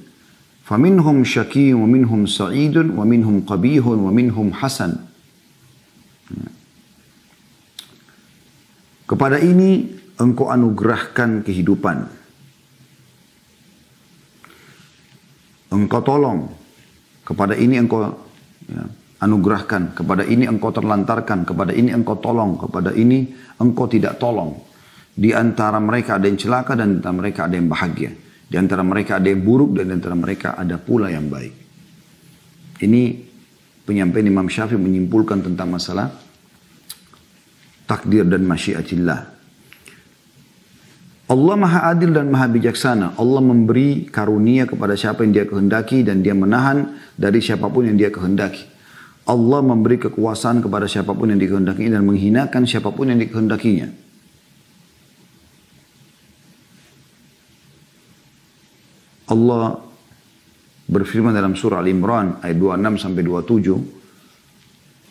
faminhum syakiyun wa minhum sa'idun wa minhum qabihun wa minhum hasan. Kepada ini engkau anugerahkan kehidupan. Engkau tolong. Kepada ini engkau anugerahkan. Kepada ini engkau terlantarkan. Kepada ini engkau tolong. Kepada ini engkau tidak tolong. Di antara mereka ada yang celaka dan di antara mereka ada yang bahagia. Di antara mereka ada yang buruk dan di antara mereka ada pula yang baik. Ini penyampaian Imam Syafi'i menyimpulkan tentang masalah takdir dan masyiatillah. Allah maha adil dan maha bijaksana. Allah memberi karunia kepada siapa yang dia kehendaki dan dia menahan dari siapapun yang dia kehendaki. Allah memberi kekuasaan kepada siapapun yang dikehendakinya dan menghinakan siapapun yang dikehendakinya. Allah berfirman dalam surah Al-Imran ayat 26 sampai 27.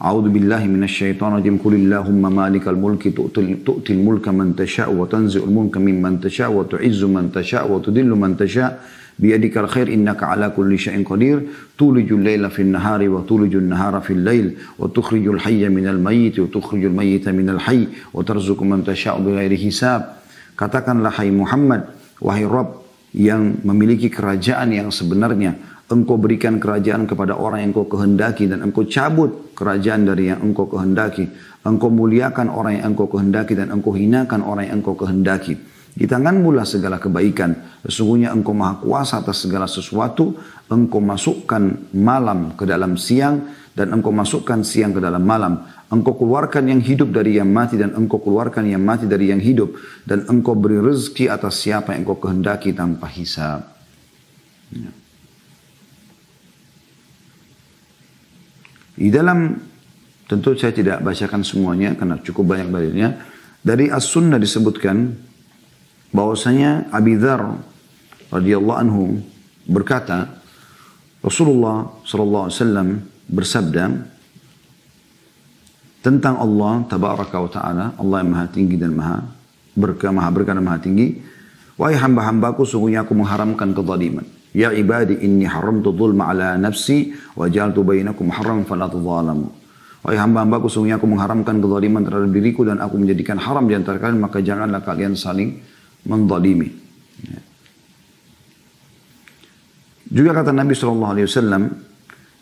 A'udzu billahi minasyaitonir rajim. Qulillahumma malikal mulki tu'til mulka man tasha' wa tanzi'ul mulka mimman tasha' wa tu'izzu man tasha' wa tudillu man tasha' biyadikal khair innaka ala kulli syai'in qadir tulijul laila fin nahari wa tulijul nahara fil lail wa tukhrijul hayya minal mayyit wa tukhrijul mayyita minal hayy wa tarzuqu man tasha'u bighairi hisab. Katakanlah hai Muhammad, wahai Rabb yang memiliki kerajaan yang sebenarnya, engkau berikan kerajaan kepada orang yang engkau kehendaki dan engkau cabut kerajaan dari yang engkau kehendaki. Engkau muliakan orang yang engkau kehendaki dan engkau hinakan orang yang engkau kehendaki. Di tanganmu lah segala kebaikan. Sesungguhnya engkau maha kuasa atas segala sesuatu. Engkau masukkan malam ke dalam siang dan engkau masukkan siang ke dalam malam. Engkau keluarkan yang hidup dari yang mati dan engkau keluarkan yang mati dari yang hidup. Dan engkau beri rezeki atas siapa yang engkau kehendaki tanpa hisab. Ya. Di dalam, tentu saya tidak bacakan semuanya karena cukup banyak dalilnya. Dari As-Sunnah disebutkan bahwasanya Abi Dzar radhiyallahu anhu berkata, Rasulullah sallallahu alaihi wasallam bersabda tentang Allah tabaraka wa taala, Allah yang maha tinggi dan maha berkah dan maha tinggi. Wahai hamba-hambaku, sungguhnya aku mengharamkan kezaliman. Ya ibadi inni haramtu dzulma ala nafsi wa ja'altu bainakum haraman fala tadzalamu. Wahai hamba-hambaku, sungguhnya aku mengharamkan kezaliman terhadap diriku dan aku menjadikan haram di antara kalian, maka janganlah kalian saling menzalimi. Ya. Juga kata Nabi SAW,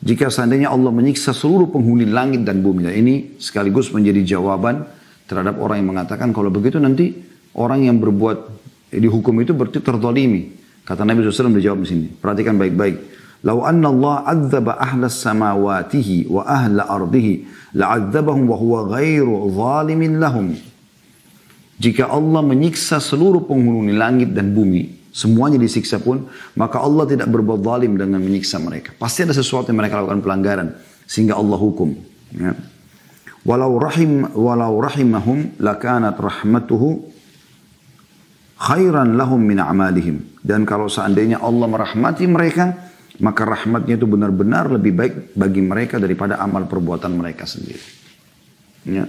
jika seandainya Allah menyiksa seluruh penghuni langit dan bumi, dan ini sekaligus menjadi jawaban terhadap orang yang mengatakan kalau begitu nanti orang yang berbuat dihukum itu berarti terzalimi. Kata Nabi SAW dijawab di sini. Perhatikan baik-baik. Lau anna Allah adzaba ahla samawatihi wa ahla ardihi la'adzabahum wa huwa ghairu zalimin lahum. Jika Allah menyiksa seluruh penghuni langit dan bumi, semuanya disiksa pun, maka Allah tidak berbuat zalim dengan menyiksa mereka. Pasti ada sesuatu yang mereka lakukan pelanggaran, sehingga Allah hukum. Ya. Walau rahimahum lakanat rahmatuhu khairan lahum min a'malihim. Dan kalau seandainya Allah merahmati mereka, maka rahmatnya itu benar-benar lebih baik bagi mereka daripada amal perbuatan mereka sendiri. Ya.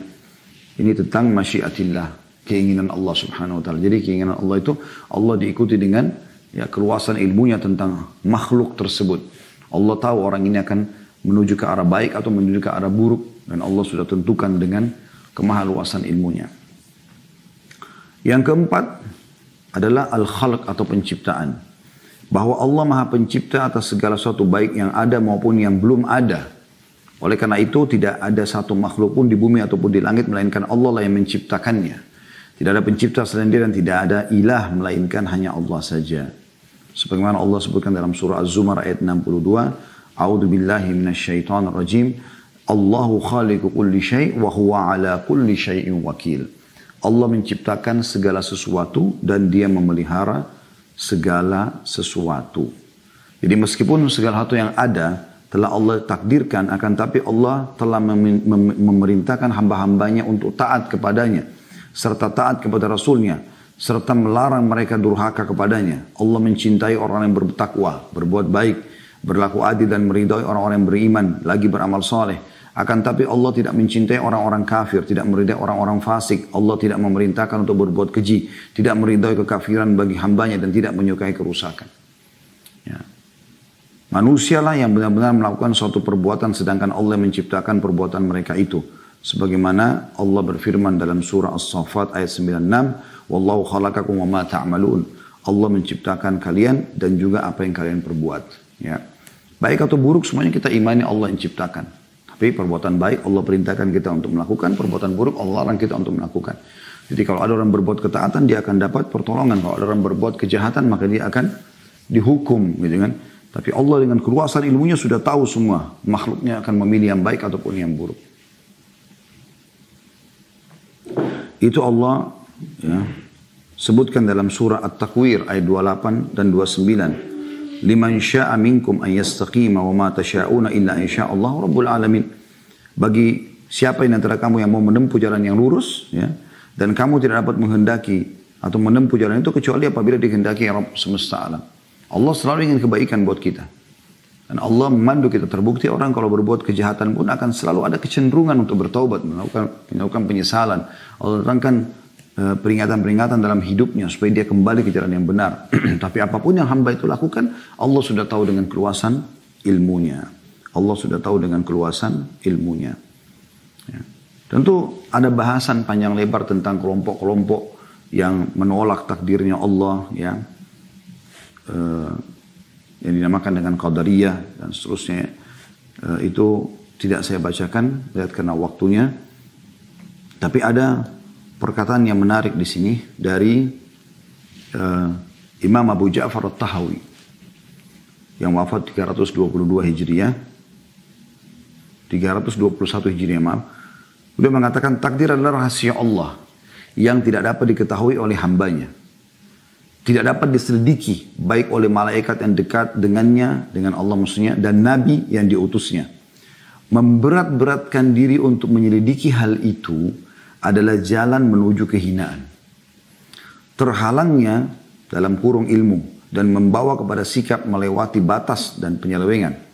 Ini tentang masyiatillah, keinginan Allah subhanahu wa ta'ala. Jadi keinginan Allah itu Allah diikuti dengan ya keluasan ilmunya tentang makhluk tersebut. Allah tahu orang ini akan menuju ke arah baik atau menuju ke arah buruk. Dan Allah sudah tentukan dengan kemahaluasan ilmunya. Yang keempat adalah al-khalq atau penciptaan. Bahwa Allah maha pencipta atas segala sesuatu baik yang ada maupun yang belum ada. Oleh karena itu tidak ada satu makhluk pun di bumi ataupun di langit melainkan Allah lah yang menciptakannya. Tidak ada pencipta selain Dia dan tidak ada ilah melainkan hanya Allah saja. Sebagaimana Allah sebutkan dalam surah Az-Zumar ayat 62, A'udzu billahi minasyaitonir rajim. Allahu khaliqu kulli syai' wa huwa ala kulli syai'in wakil. Allah menciptakan segala sesuatu dan Dia memelihara segala sesuatu. Jadi meskipun segala sesuatu yang ada telah Allah takdirkan, akan tapi Allah telah memerintahkan hamba-hambanya untuk taat kepadanya, serta taat kepada Rasulnya, serta melarang mereka durhaka kepadanya. Allah mencintai orang yang bertakwa, berbuat baik, berlaku adil dan meridai orang-orang yang beriman, lagi beramal saleh. Akan tapi Allah tidak mencintai orang-orang kafir, tidak meridai orang-orang fasik. Allah tidak memerintahkan untuk berbuat keji, tidak meridai kekafiran bagi hambanya dan tidak menyukai kerusakan. Ya. Manusialah yang benar-benar melakukan suatu perbuatan sedangkan Allah menciptakan perbuatan mereka itu. Sebagaimana Allah berfirman dalam surah As-Saffat ayat 96, Wallahu khalaqakum wa ma ta'malun. Allah menciptakan kalian dan juga apa yang kalian perbuat. Ya. Baik atau buruk semuanya kita imani Allah yang ciptakan. Tapi perbuatan baik Allah perintahkan kita untuk melakukan, perbuatan buruk Allah larang kita untuk melakukan. Jadi kalau ada orang berbuat ketaatan dia akan dapat pertolongan. Kalau ada orang berbuat kejahatan maka dia akan dihukum, gitu kan. Tapi Allah dengan keluasan ilmunya sudah tahu semua makhluknya akan memilih yang baik ataupun yang buruk. Itu Allah ya, sebutkan dalam surah At-Takwir ayat 28 dan 29. Liman sya'a minkum an yastaqima wa ma tasha'una illa insya'allah rabbul alamin. Bagi siapa yang antara kamu yang mau menempuh jalan yang lurus ya, dan kamu tidak dapat menghendaki atau menempuh jalan itu kecuali apabila dikehendaki Rabb semesta alam. Allah selalu ingin kebaikan buat kita. Dan Allah memandu kita. Terbukti orang kalau berbuat kejahatan pun akan selalu ada kecenderungan untuk bertaubat, melakukan penyesalan. Allah datangkan peringatan-peringatan dalam hidupnya supaya dia kembali ke jalan yang benar. Tapi apapun yang hamba itu lakukan, Allah sudah tahu dengan keluasan ilmunya. Allah sudah tahu dengan keluasan ilmunya. Ya. Tentu ada bahasan panjang lebar tentang kelompok-kelompok yang menolak takdirnya Allah, ya, yang dinamakan dengan Qadariyah dan seterusnya. Itu tidak saya bacakan, lihat karena waktunya. Tapi ada perkataan yang menarik di sini dari Imam Abu Ja'far At-Tahawi yang wafat 322 Hijriah, 321 Hijriah maaf. Beliau mengatakan takdir adalah rahasia Allah yang tidak dapat diketahui oleh hambanya, tidak dapat diselidiki baik oleh malaikat yang dekat dengannya, dengan Allah maksudnya, dan Nabi yang diutusnya. Memberat-beratkan diri untuk menyelidiki hal itu adalah jalan menuju kehinaan. Terhalangnya dalam kurung ilmu dan membawa kepada sikap melewati batas dan penyelewengan.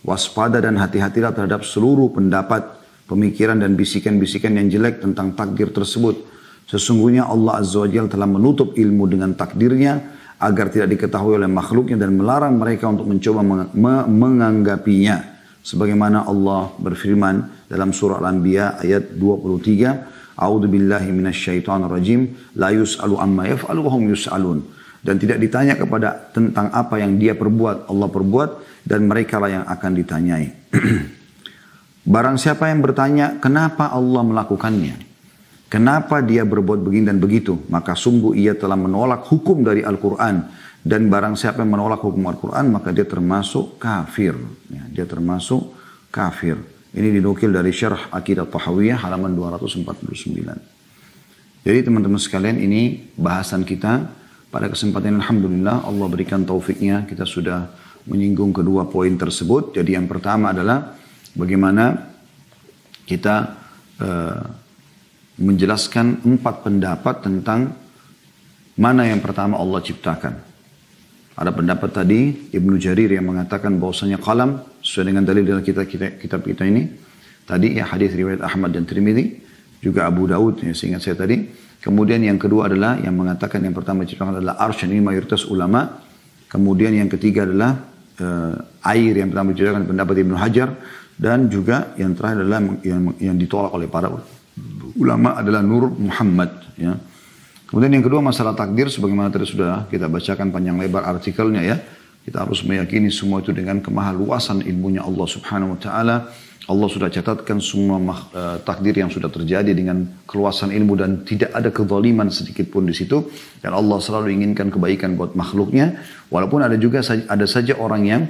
Waspada dan hati-hatilah terhadap seluruh pendapat, pemikiran dan bisikan-bisikan yang jelek tentang takdir tersebut. Sesungguhnya Allah Azza wa Jalla telah menutup ilmu dengan takdirnya agar tidak diketahui oleh makhluknya dan melarang mereka untuk mencoba menganggapinya. Sebagaimana Allah berfirman dalam surah Al-Anbiya ayat 23, A'udzu billahi minasyaitonir rajim, la yus'alu amma yaf'alu wa hum yus'alun. Dan tidak ditanya kepada tentang apa yang dia perbuat, Allah perbuat, dan mereka lah yang akan ditanyai. Barang siapa yang bertanya, kenapa Allah melakukannya? Kenapa dia berbuat begini dan begitu? Maka sungguh ia telah menolak hukum dari Al-Quran. Dan barang siapa yang menolak hukum Al-Quran, maka dia termasuk kafir. Ya, dia termasuk kafir. Ini dinukil dari Syarh Aqidah Tahawiyah halaman 249. Jadi teman-teman sekalian, ini bahasan kita pada kesempatan ini. Alhamdulillah Allah berikan taufiknya, kita sudah menyinggung kedua poin tersebut. Jadi yang pertama adalah bagaimana kita menjelaskan 4 pendapat tentang mana yang pertama Allah ciptakan. Ada pendapat tadi Ibnu Jarir yang mengatakan bahwasanya qalam sesuai dengan dalil dalam kitab kita ini Tadi ya hadis riwayat Ahmad dan Tirmidzi, juga Abu Daud ya, seingat saya tadi. Kemudian yang kedua adalah yang mengatakan yang pertama diceritakan adalah arsy, ini mayoritas ulama. Kemudian yang ketiga adalah air, yang pertama diceritakan pendapat Ibnu Hajar, dan juga yang terakhir adalah yang ditolak oleh para ulama adalah Nur Muhammad ya. Kemudian yang kedua masalah takdir, sebagaimana tadi sudah kita bacakan panjang lebar artikelnya ya. Kita harus meyakini semua itu dengan kemahaluasan ilmunya Allah Subhanahu wa taala. Allah sudah catatkan semua takdir yang sudah terjadi dengan keluasan ilmu dan tidak ada kezaliman sedikit pun di situ. Dan Allah selalu inginkan kebaikan buat makhluknya. Walaupun ada saja orang yang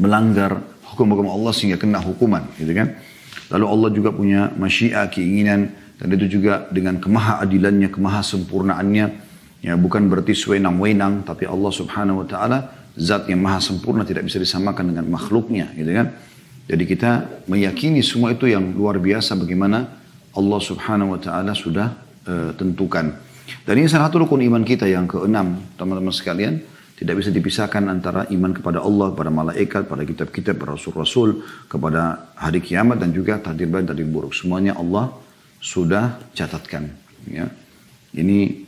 melanggar hukum-hukum Allah sehingga kena hukuman, gitu kan. Lalu Allah juga punya masyiah, keinginan, dan itu juga dengan kemahaadilannya, kemahasempurnaannya. Ya, bukan berarti sewenang-wenang, tapi Allah Subhanahu wa taala zat yang maha sempurna, tidak bisa disamakan dengan makhluknya, gitu kan. Jadi kita meyakini semua itu yang luar biasa bagaimana Allah Subhanahu wa taala sudah tentukan. Dan ini salah satu rukun iman kita yang keenam, teman-teman sekalian. Tidak bisa dipisahkan antara iman kepada Allah, kepada malaikat, pada kitab-kitab, pada rasul-rasul, kepada hari kiamat, dan juga takdir baik, takdir buruk. Semuanya Allah sudah catatkan. Ya. Ini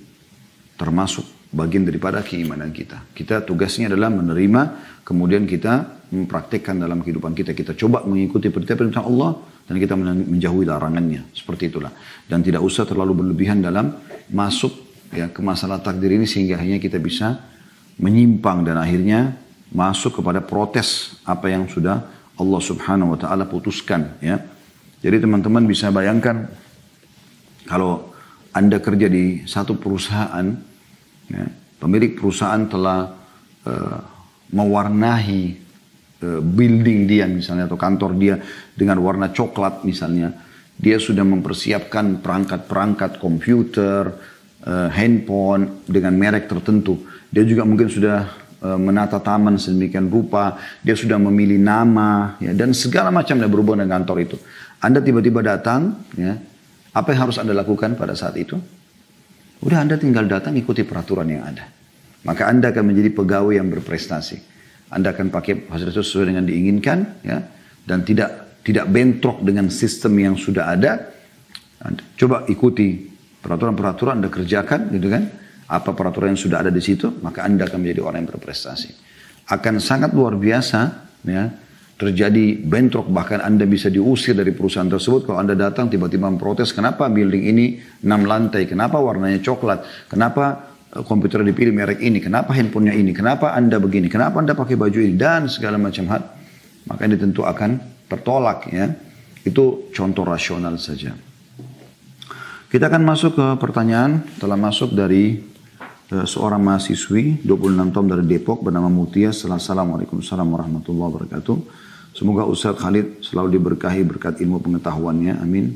termasuk bagian daripada keimanan kita. Kita tugasnya adalah menerima, kemudian kita mempraktikkan dalam kehidupan kita. Kita coba mengikuti perintah-perintah Allah dan kita menjauhi larangannya. Seperti itulah. Dan tidak usah terlalu berlebihan dalam masuk ya ke masalah takdir ini sehingga hanya kita bisa menyimpang dan akhirnya masuk kepada protes apa yang sudah Allah Subhanahu wa taala putuskan ya. Jadi teman-teman bisa bayangkan kalau Anda kerja di satu perusahaan ya, pemilik perusahaan telah mewarnai building dia misalnya atau kantor dia dengan warna coklat misalnya. Dia sudah mempersiapkan perangkat-perangkat komputer, handphone dengan merek tertentu. Dia juga mungkin sudah menata taman sedemikian rupa. Dia sudah memilih nama ya, dan segala macam yang berhubungan dengan kantor itu. Anda tiba-tiba datang ya, apa yang harus Anda lakukan pada saat itu? Udah Anda tinggal datang ikuti peraturan yang ada. Maka Anda akan menjadi pegawai yang berprestasi. Anda akan pakai fasilitas sesuai dengan diinginkan ya, dan tidak bentrok dengan sistem yang sudah ada. Coba ikuti peraturan-peraturan, Anda kerjakan gitu kan. Apa peraturan yang sudah ada di situ, maka Anda akan menjadi orang yang berprestasi. Akan sangat luar biasa ya, terjadi bentrok, bahkan Anda bisa diusir dari perusahaan tersebut kalau Anda datang tiba-tiba memprotes, kenapa building ini 6 lantai, kenapa warnanya coklat, kenapa komputer dipilih merek ini, kenapa handphonenya ini, kenapa Anda begini, kenapa Anda pakai baju ini, dan segala macam hal. Maka ini tentu akan tertolak ya. Itu contoh rasional saja. Kita akan masuk ke pertanyaan, telah masuk dari seorang mahasiswi 26 tahun dari Depok bernama Mutia. Assalamualaikum warahmatullahi wabarakatuh. Semoga Ustaz Khalid selalu diberkahi berkat ilmu pengetahuannya. Amin.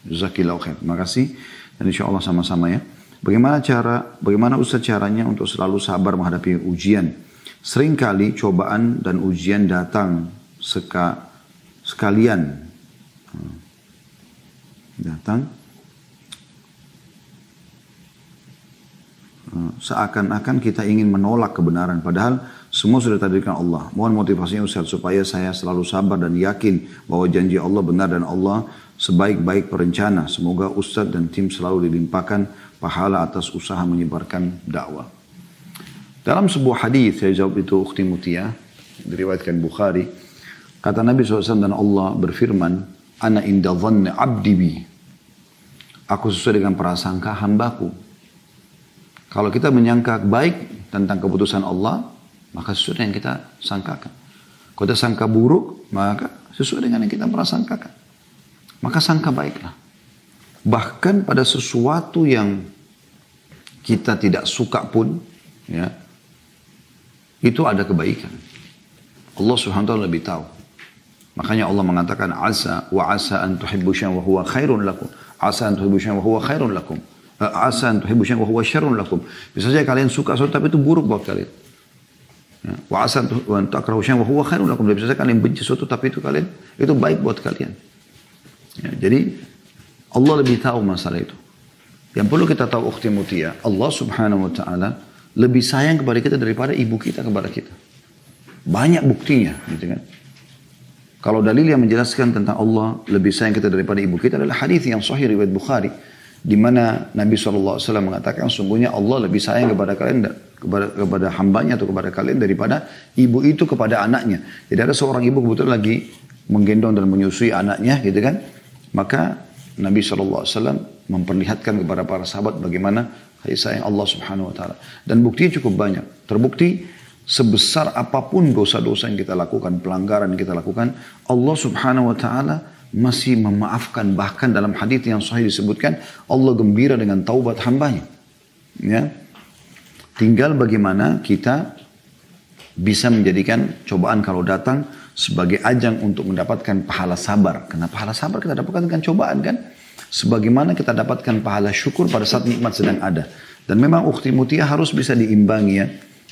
Jazakillahu khair. Terima kasih. Dan insya Allah sama-sama ya. Bagaimana Ustaz caranya untuk selalu sabar menghadapi ujian? Seringkali cobaan dan ujian datang sekalian. Seakan-akan kita ingin menolak kebenaran, padahal semua sudah ditakdirkan Allah. Mohon motivasinya Ustaz supaya saya selalu sabar dan yakin bahwa janji Allah benar dan Allah sebaik-baik perencana. Semoga Ustaz dan tim selalu dilimpahkan pahala atas usaha menyebarkan dakwah. Dalam sebuah hadis, saya jawab itu Ukhti Mutia, diriwayatkan Bukhari, kata Nabi SAW dan Allah berfirman, Ana inda dhanni abdi bi. Aku sesuai dengan prasangka hambaku. Kalau kita menyangka baik tentang keputusan Allah, maka sesuai dengan yang kita sangkakan. Kalau kita sangka buruk, maka sesuai dengan yang kita prasangkakan. Maka sangka baiklah. Bahkan pada sesuatu yang kita tidak suka pun, ya, itu ada kebaikan. Allah Subhanahu wa taala lebih tahu. Makanya Allah mengatakan asa wa asa an tuhibbu syai'an wa huwa khairun lakum. Asa an tuhibbu syai'an wa huwa khairun lakum. Asa an tuhibbu syai'an wa huwa syarrun lakum. Bisa saja kalian suka sesuatu tapi itu buruk buat kalian. Ya. Wa asa an takrahu syai'an wa huwa khairun lakum. Bisa saja kalian benci sesuatu tapi itu baik buat kalian. Ya, jadi Allah lebih tahu masalah itu. Yang perlu kita tahu Ukhti Mutia, Allah Subhanahu wa taala lebih sayang kepada kita daripada ibu kita kepada kita. Banyak buktinya, gitu kan. Kalau dalil yang menjelaskan tentang Allah lebih sayang kita daripada ibu kita adalah hadis yang sahih riwayat Bukhari, di mana Nabi SAW mengatakan sungguhnya Allah lebih sayang kepada kalian, kepada hambanya atau kepada kalian daripada ibu itu kepada anaknya. Jadi ada seorang ibu kebetulan lagi menggendong dan menyusui anaknya gitu kan. Maka Nabi SAW memperlihatkan kepada para sahabat bagaimana kasih sayang Allah Subhanahu Wa Taala. Dan buktinya cukup banyak. Terbukti sebesar apapun dosa-dosa yang kita lakukan, pelanggaran yang kita lakukan, Allah Subhanahu Wa Taala masih memaafkan. Bahkan dalam hadis yang sahih disebutkan Allah gembira dengan taubat hambanya. Ya. Tinggal bagaimana kita bisa menjadikan cobaan kalau datang sebagai ajang untuk mendapatkan pahala sabar. Karena pahala sabar kita dapatkan dengan cobaan kan. Sebagaimana kita dapatkan pahala syukur pada saat nikmat sedang ada. Dan memang ukhti mutia harus bisa diimbangi ya.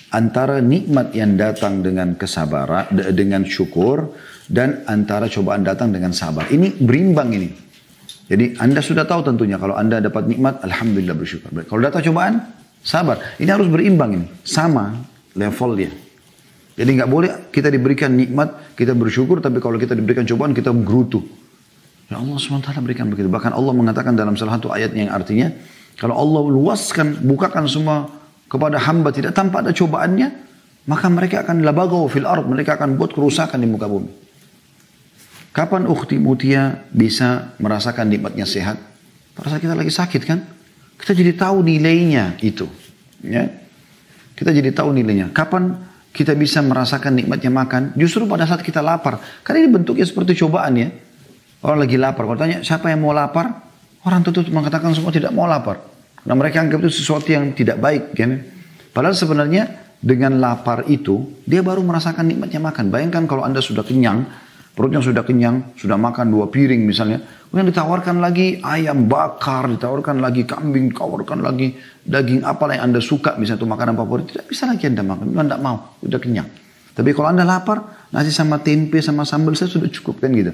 Antara nikmat yang datang dengan kesabaran, dengan syukur, dan antara cobaan datang dengan sabar. Ini berimbang ini. Jadi Anda sudah tahu tentunya kalau Anda dapat nikmat, alhamdulillah bersyukur. Kalau datang cobaan, sabar. Ini harus berimbang ini. Sama levelnya. Jadi nggak boleh kita diberikan nikmat, kita bersyukur, tapi kalau kita diberikan cobaan, kita menggerutu. Ya Allah SWT berikan begitu. Bahkan Allah mengatakan dalam salah satu ayat yang artinya, kalau Allah luaskan, bukakan semua kepada hamba tidak tanpa ada cobaannya, maka mereka akan labagaw fil ard, mereka akan buat kerusakan di muka bumi. Kapan ukhti mutia bisa merasakan nikmatnya sehat? Pada saat kita lagi sakit kan? Kita jadi tahu nilainya itu. Ya? Kita jadi tahu nilainya. Kapan kita bisa merasakan nikmatnya makan? Justru pada saat kita lapar. Karena ini bentuknya seperti cobaan ya. Orang lagi lapar. Kalau tanya siapa yang mau lapar? Orang tentu mengatakan semua tidak mau lapar. Nah mereka anggap itu sesuatu yang tidak baik. Kan? Padahal sebenarnya dengan lapar itu, dia baru merasakan nikmatnya makan. Bayangkan kalau Anda sudah kenyang, perutnya sudah kenyang, sudah makan 2 piring misalnya. Kemudian ditawarkan lagi ayam bakar, ditawarkan lagi kambing, ditawarkan lagi daging apalah yang Anda suka. Misalnya itu makanan favorit, tidak bisa lagi Anda makan. Anda tidak mau, sudah kenyang. Tapi kalau Anda lapar, nasi sama tempe sama sambal saya sudah cukup kan gitu.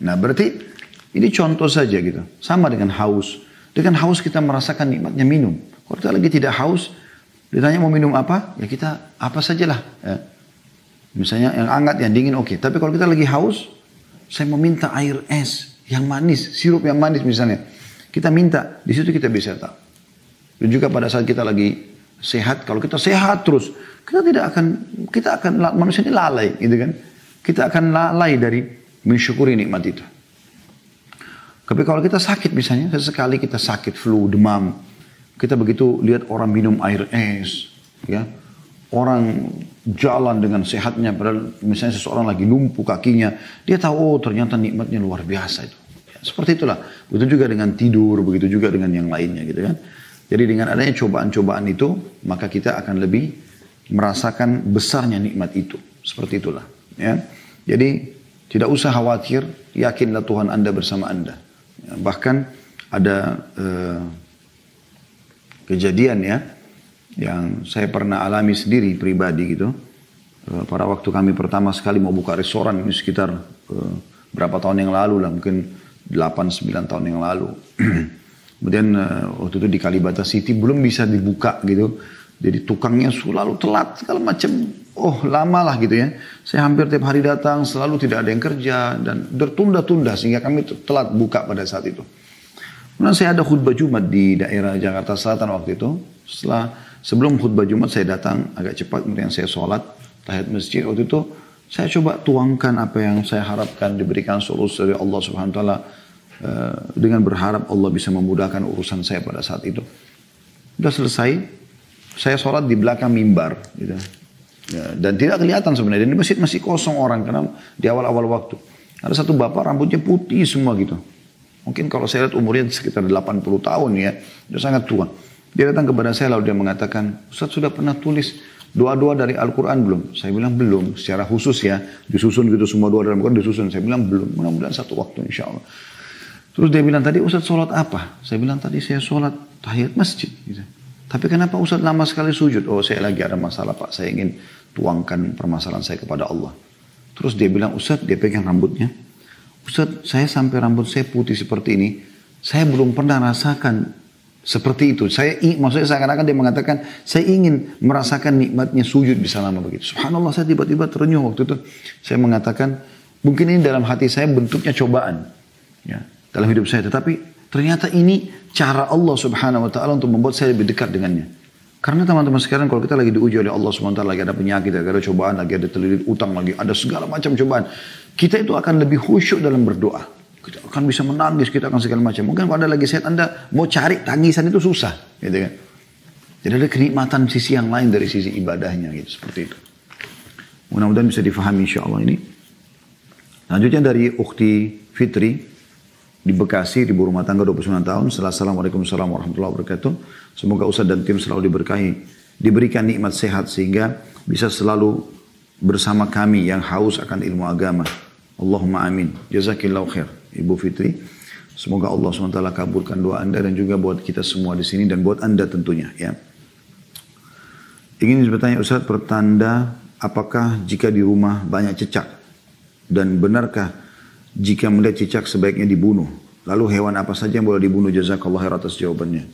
Nah berarti ini contoh saja gitu. Sama dengan haus. Dengan haus kita merasakan nikmatnya minum. Kalau kita lagi tidak haus, ditanya mau minum apa? Ya kita apa sajalah. Ya. Misalnya yang hangat, yang dingin oke. Tapi kalau kita lagi haus, saya mau minta air es yang manis, sirup yang manis misalnya. Kita minta, di situ kita bisa tahu. Dan juga pada saat kita lagi sehat, kalau kita sehat terus, kita akan manusia ini lalai gitu kan. Kita akan lalai dari mensyukuri nikmat itu. Tapi kalau kita sakit misalnya, sesekali kita sakit flu, demam, kita begitu lihat orang minum air es, ya, orang jalan dengan sehatnya, padahal misalnya seseorang lagi lumpuh kakinya, dia tahu oh ternyata nikmatnya luar biasa itu. Ya, seperti itulah. Begitu juga dengan tidur, begitu juga dengan yang lainnya gitu kan. Jadi dengan adanya cobaan-cobaan itu, maka kita akan lebih merasakan besarnya nikmat itu. Seperti itulah. Ya. Jadi tidak usah khawatir, yakinlah Tuhan Anda bersama Anda. Bahkan ada kejadian ya yang saya pernah alami sendiri pribadi gitu. Pada waktu kami pertama sekali mau buka restoran ini sekitar berapa tahun yang lalu lah, mungkin 8-9 tahun yang lalu. Kemudian waktu itu di Kalibata City belum bisa dibuka gitu. Jadi tukangnya selalu telat segala macam. Oh lama lah gitu ya. Saya hampir tiap hari datang, selalu tidak ada yang kerja dan tertunda-tunda sehingga kami telat buka pada saat itu. Kemudian saya ada khutbah Jumat di daerah Jakarta Selatan waktu itu. Sebelum khutbah Jumat saya datang agak cepat, kemudian saya sholat tahiyat masjid. Waktu itu saya coba tuangkan apa yang saya harapkan diberikan solusi dari Allah Subhanahu Wa Taala dengan berharap Allah bisa memudahkan urusan saya pada saat itu. Sudah selesai, saya sholat di belakang mimbar gitu. Ya, dan tidak kelihatan sebenarnya. Dan di masjid masih kosong orang karena di awal-awal waktu. Ada satu bapak rambutnya putih semua gitu. Mungkin kalau saya lihat umurnya sekitar 80 tahun ya. Dia sangat tua. Dia datang kepada saya lalu dia mengatakan, Ustaz sudah pernah tulis doa-doa dari Al-Quran belum? Saya bilang belum. Secara khusus ya. Disusun gitu semua doa dari Al-Quran disusun. Saya bilang belum. Mudah-mudahan satu waktu insya Allah. Terus dia bilang tadi Ustaz sholat apa? Saya bilang tadi saya sholat tahiyat masjid gitu. Tapi kenapa Ustaz lama sekali sujud? Oh saya lagi ada masalah Pak. Saya ingin tuangkan permasalahan saya kepada Allah. Terus dia bilang, Ustaz, dia pegang rambutnya. Ustaz, saya sampai rambut saya putih seperti ini. Saya belum pernah rasakan seperti itu. Maksudnya seakan-akan dia mengatakan, saya ingin merasakan nikmatnya sujud bisa lama begitu. Subhanallah, saya tiba-tiba terenyuh waktu itu. Saya mengatakan, Mungkin ini dalam hati saya bentuknya cobaan, ya, dalam hidup saya. Tetapi ternyata ini cara Allah Subhanahu Wa Taala untuk membuat saya lebih dekat dengannya. Karena teman-teman sekarang kalau kita lagi diuji oleh Allah Subhanahu Wa Taala, lagi ada penyakit, lagi ada cobaan, lagi ada terlilit utang, lagi ada segala macam cobaan, kita itu akan lebih khusyuk dalam berdoa. Kita akan bisa menangis, kita akan segala macam. Mungkin kalau ada lagi sehat, Anda mau cari tangisan itu susah, gitu kan? Jadi ada kenikmatan sisi yang lain dari sisi ibadahnya, gitu, seperti itu. Mudah-mudahan bisa difahami insya Allah ini. Selanjutnya dari Ukhti Fitri di Bekasi, ibu rumah tangga 29 tahun. Assalamualaikum warahmatullahi wabarakatuh. Semoga Ustaz dan tim selalu diberkahi, diberikan nikmat sehat sehingga bisa selalu bersama kami yang haus akan ilmu agama. Allahumma amin. Jazakillahu khair, Ibu Fitri. Semoga Allah SWT kabulkan doa Anda dan juga buat kita semua di sini dan buat Anda tentunya, ya. Ingin bertanya Ustaz, pertanda apakah jika di rumah banyak cicak? Dan benarkah jika melihat cicak sebaiknya dibunuh? Lalu hewan apa saja yang boleh dibunuh? Jazakallah khair atas jawabannya.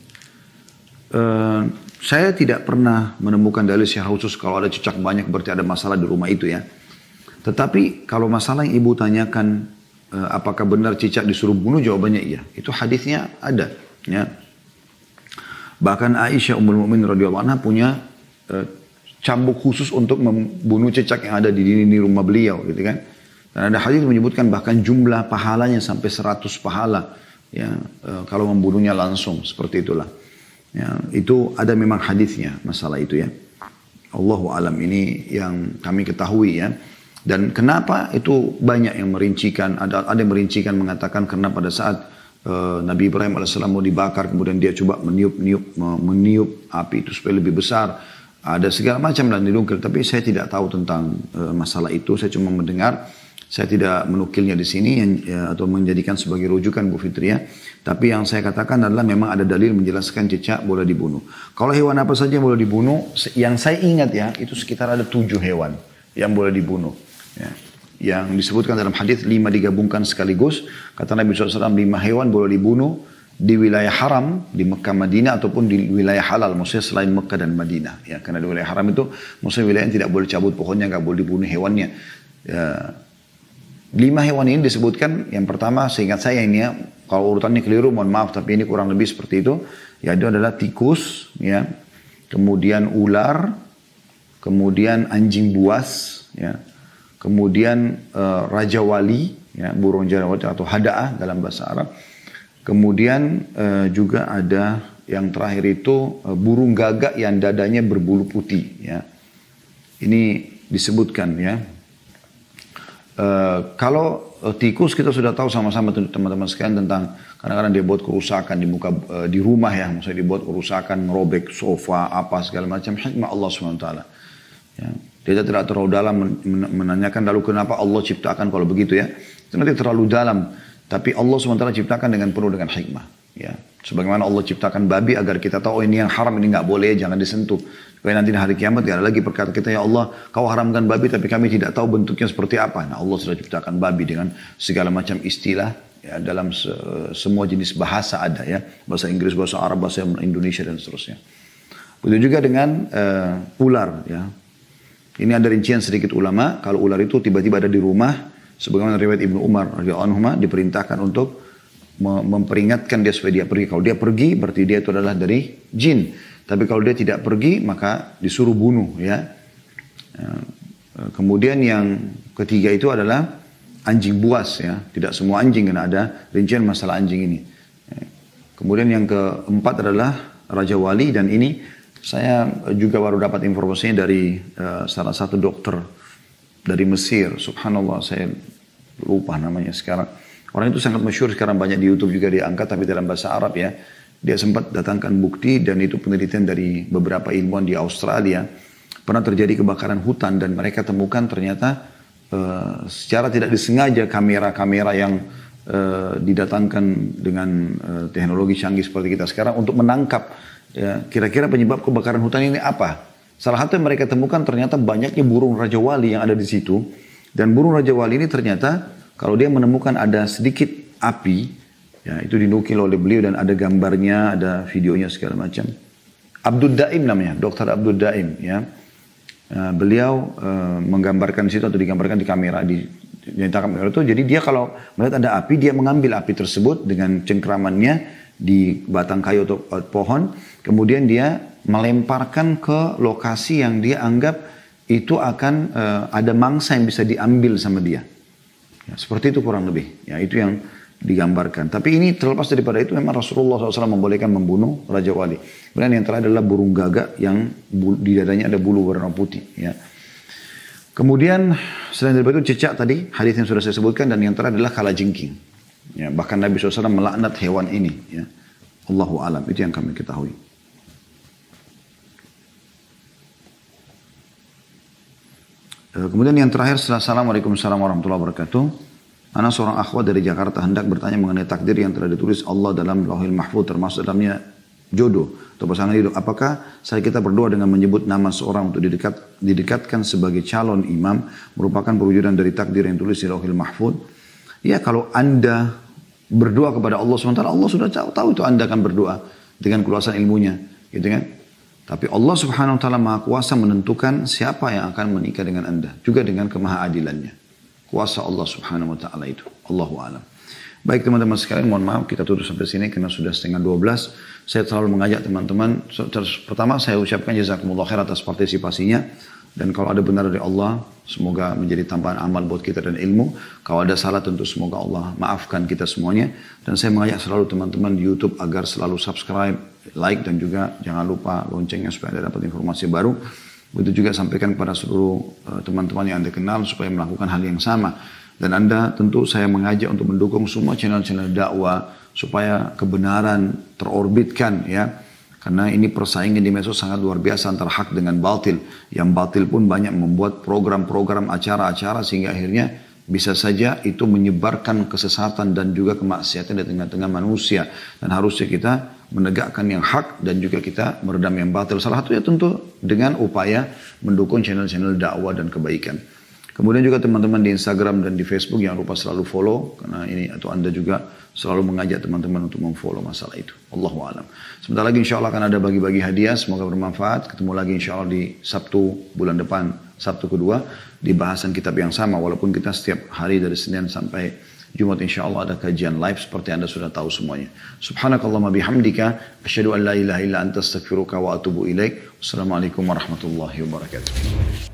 Saya tidak pernah menemukan dalil secara khusus kalau ada cicak banyak berarti ada masalah di rumah itu, ya. Tetapi kalau masalah yang ibu tanyakan, apakah benar cicak disuruh bunuh? Jawabannya iya. Itu hadisnya ada, ya. Bahkan Aisyah Ummul Mukminin radhiyallahu anha punya cambuk khusus untuk membunuh cicak yang ada di dinding rumah beliau, gitu kan. Dan ada hadis menyebutkan bahkan jumlah pahalanya sampai 100 pahala, ya, kalau membunuhnya langsung, seperti itulah. Ya, itu ada memang hadisnya masalah itu, ya. Allahu alam, ini yang kami ketahui, ya. Dan kenapa itu banyak yang merincikan, ada yang merincikan mengatakan karena pada saat Nabi Ibrahim AS mau dibakar, kemudian dia coba meniup api itu supaya lebih besar. Ada segala macam dan dinukil, tapi saya tidak tahu tentang masalah itu. Saya cuma mendengar, saya tidak menukilnya di sini atau menjadikan sebagai rujukan Bu Fitri, ya. Tapi yang saya katakan adalah memang ada dalil menjelaskan cicak boleh dibunuh. Kalau hewan apa saja yang boleh dibunuh, yang saya ingat, ya, itu sekitar ada 7 hewan yang boleh dibunuh, ya. Yang disebutkan dalam hadis 5 digabungkan sekaligus. Kata Nabi SAW 5 hewan boleh dibunuh di wilayah haram, di Mekah Madinah ataupun di wilayah halal, maksudnya selain Mekah dan Madinah, ya. Karena di wilayah haram itu maksudnya wilayah yang tidak boleh cabut pohonnya, nggak boleh dibunuh hewannya, ya. 5 hewan ini disebutkan, yang pertama seingat saya ini, ya, kalau urutannya keliru mohon maaf, tapi ini kurang lebih seperti itu, ya. Itu adalah tikus, ya, kemudian ular, kemudian anjing buas, ya, kemudian raja wali, ya, burung jarawat atau hada'ah dalam bahasa Arab. Kemudian juga ada yang terakhir itu burung gagak yang dadanya berbulu putih, ya. Ini disebutkan, ya. Kalau tikus kita sudah tahu sama-sama teman-teman sekalian tentang kadang-kadang dia buat kerusakan di rumah, ya. Maksudnya dibuat kerusakan, merobek sofa, apa segala macam, hikmah Allah SWT. Ya. Dia tidak terlalu dalam menanyakan lalu kenapa Allah ciptakan kalau begitu, ya. Itu nanti terlalu dalam. Tapi Allah SWT ciptakan dengan penuh dengan hikmah, ya. Sebagaimana Allah ciptakan babi agar kita tahu, oh ini yang haram, ini nggak boleh, jangan disentuh. Supaya nanti di hari kiamat tidak ada lagi perkara kita, ya Allah kau haramkan babi tapi kami tidak tahu bentuknya seperti apa. Nah Allah sudah ciptakan babi dengan segala macam istilah, ya, dalam semua jenis bahasa ada, ya. Bahasa Inggris, bahasa Arab, bahasa Indonesia dan seterusnya. Begitu juga dengan ular, ya. Ini ada rincian sedikit ulama, kalau ular itu tiba-tiba ada di rumah, sebagaimana riwayat Ibnu Umar radhiyallahu anhu diperintahkan untuk memperingatkan dia supaya dia pergi. Kalau dia pergi berarti dia itu adalah dari jin. Tapi kalau dia tidak pergi maka disuruh bunuh, ya. Kemudian yang ketiga itu adalah anjing buas, ya. Tidak semua anjing, karena ada rincian masalah anjing ini. Kemudian yang keempat adalah raja wali, dan ini saya juga baru dapat informasinya dari salah satu dokter dari Mesir, subhanallah, saya lupa namanya sekarang. Orang itu sangat masyhur sekarang, banyak di YouTube juga diangkat, tapi dalam bahasa Arab, ya. Dia sempat datangkan bukti, dan itu penelitian dari beberapa ilmuwan di Australia. Pernah terjadi kebakaran hutan, dan mereka temukan ternyata secara tidak disengaja kamera-kamera yang didatangkan dengan teknologi canggih seperti kita sekarang untuk menangkap, ya, kira-kira penyebab kebakaran hutan ini apa. Salah satu yang mereka temukan ternyata banyaknya burung Raja Wali yang ada di situ. Dan burung Raja Wali ini ternyata kalau dia menemukan ada sedikit api, ya, itu dinukil oleh beliau dan ada gambarnya, ada videonya segala macam. Abdul Daim namanya, Dr. Abdul Daim, ya. Beliau menggambarkan di situ atau digambarkan di kamera di yang ditangkap ular itu, jadi dia kalau melihat ada api, dia mengambil api tersebut dengan cengkramannya di batang kayu atau pohon, kemudian dia melemparkan ke lokasi yang dia anggap itu akan ada mangsa yang bisa diambil sama dia. Ya, seperti itu kurang lebih. Ya, itu yang digambarkan. Tapi ini terlepas daripada itu, memang Rasulullah SAW membolehkan membunuh Raja Wali. Kemudian yang terakhir adalah burung gagak yang di dadanya ada bulu warna putih. Ya. Kemudian selain daripada itu cicak tadi, hadis yang sudah saya sebutkan, dan yang terakhir adalah kalajengking. Ya, bahkan Nabi SAW melaknat hewan ini. Ya. Allahu alam, itu yang kami ketahui. Kemudian yang terakhir, Assalamualaikum warahmatullahi wabarakatuh. Anak seorang akhwat dari Jakarta hendak bertanya mengenai takdir yang telah ditulis Allah dalam Lauhil Mahfuz, termasuk dalamnya jodoh atau pasangan hidup. Apakah saat kita berdoa dengan menyebut nama seorang untuk didekatkan sebagai calon imam merupakan perwujudan dari takdir yang ditulis di Lauhil Mahfuz? Ya, kalau Anda berdoa kepada Allah SWT, Allah sudah tahu itu Anda akan berdoa dengan keluasan ilmunya, gitu kan? Tapi Allah Subhanahu wa taala Maha Kuasa menentukan siapa yang akan menikah dengan Anda, juga dengan kemahaadilannya. Kuasa Allah Subhanahu wa taala itu. Allahu a'lam. Baik teman-teman sekalian, mohon maaf kita tutup sampai sini karena sudah 11:30. Saya selalu mengajak teman-teman, pertama saya ucapkan jazakumullah khair atas partisipasinya, dan kalau ada benar dari Allah, semoga menjadi tambahan amal buat kita dan ilmu. Kalau ada salah, tentu semoga Allah maafkan kita semuanya. Dan saya mengajak selalu teman-teman di YouTube agar selalu subscribe, like, dan juga jangan lupa loncengnya supaya Anda dapat informasi baru. Begitu juga sampaikan kepada seluruh teman-teman yang Anda kenal supaya melakukan hal yang sama. Dan Anda tentu saya mengajak untuk mendukung semua channel-channel dakwah supaya kebenaran terorbitkan, ya. Karena ini persaingan di medsos sangat luar biasa antara hak dengan batil. Yang batil pun banyak membuat program-program acara-acara sehingga akhirnya bisa saja itu menyebarkan kesesatan dan juga kemaksiatan di tengah-tengah manusia. Dan harusnya kita menegakkan yang hak dan juga kita meredam yang batil. Salah satunya tentu dengan upaya mendukung channel-channel dakwah dan kebaikan. Kemudian juga teman-teman di Instagram dan di Facebook jangan lupa selalu follow, karena ini atau Anda juga selalu mengajak teman-teman untuk memfollow masalah itu. Allahu a'lam. Sebentar lagi insya Allah akan ada bagi-bagi hadiah, semoga bermanfaat. Ketemu lagi insya Allah di Sabtu bulan depan, Sabtu kedua, di bahasan kitab yang sama. Walaupun kita setiap hari dari Senin sampai Jumat insya Allah ada kajian live seperti Anda sudah tahu semuanya. Subhanakallahumma bihamdika, asyhadu an la ilaha illa anta astaghfiruka wa atubu ilaik. Wassalamualaikum warahmatullahi wabarakatuh.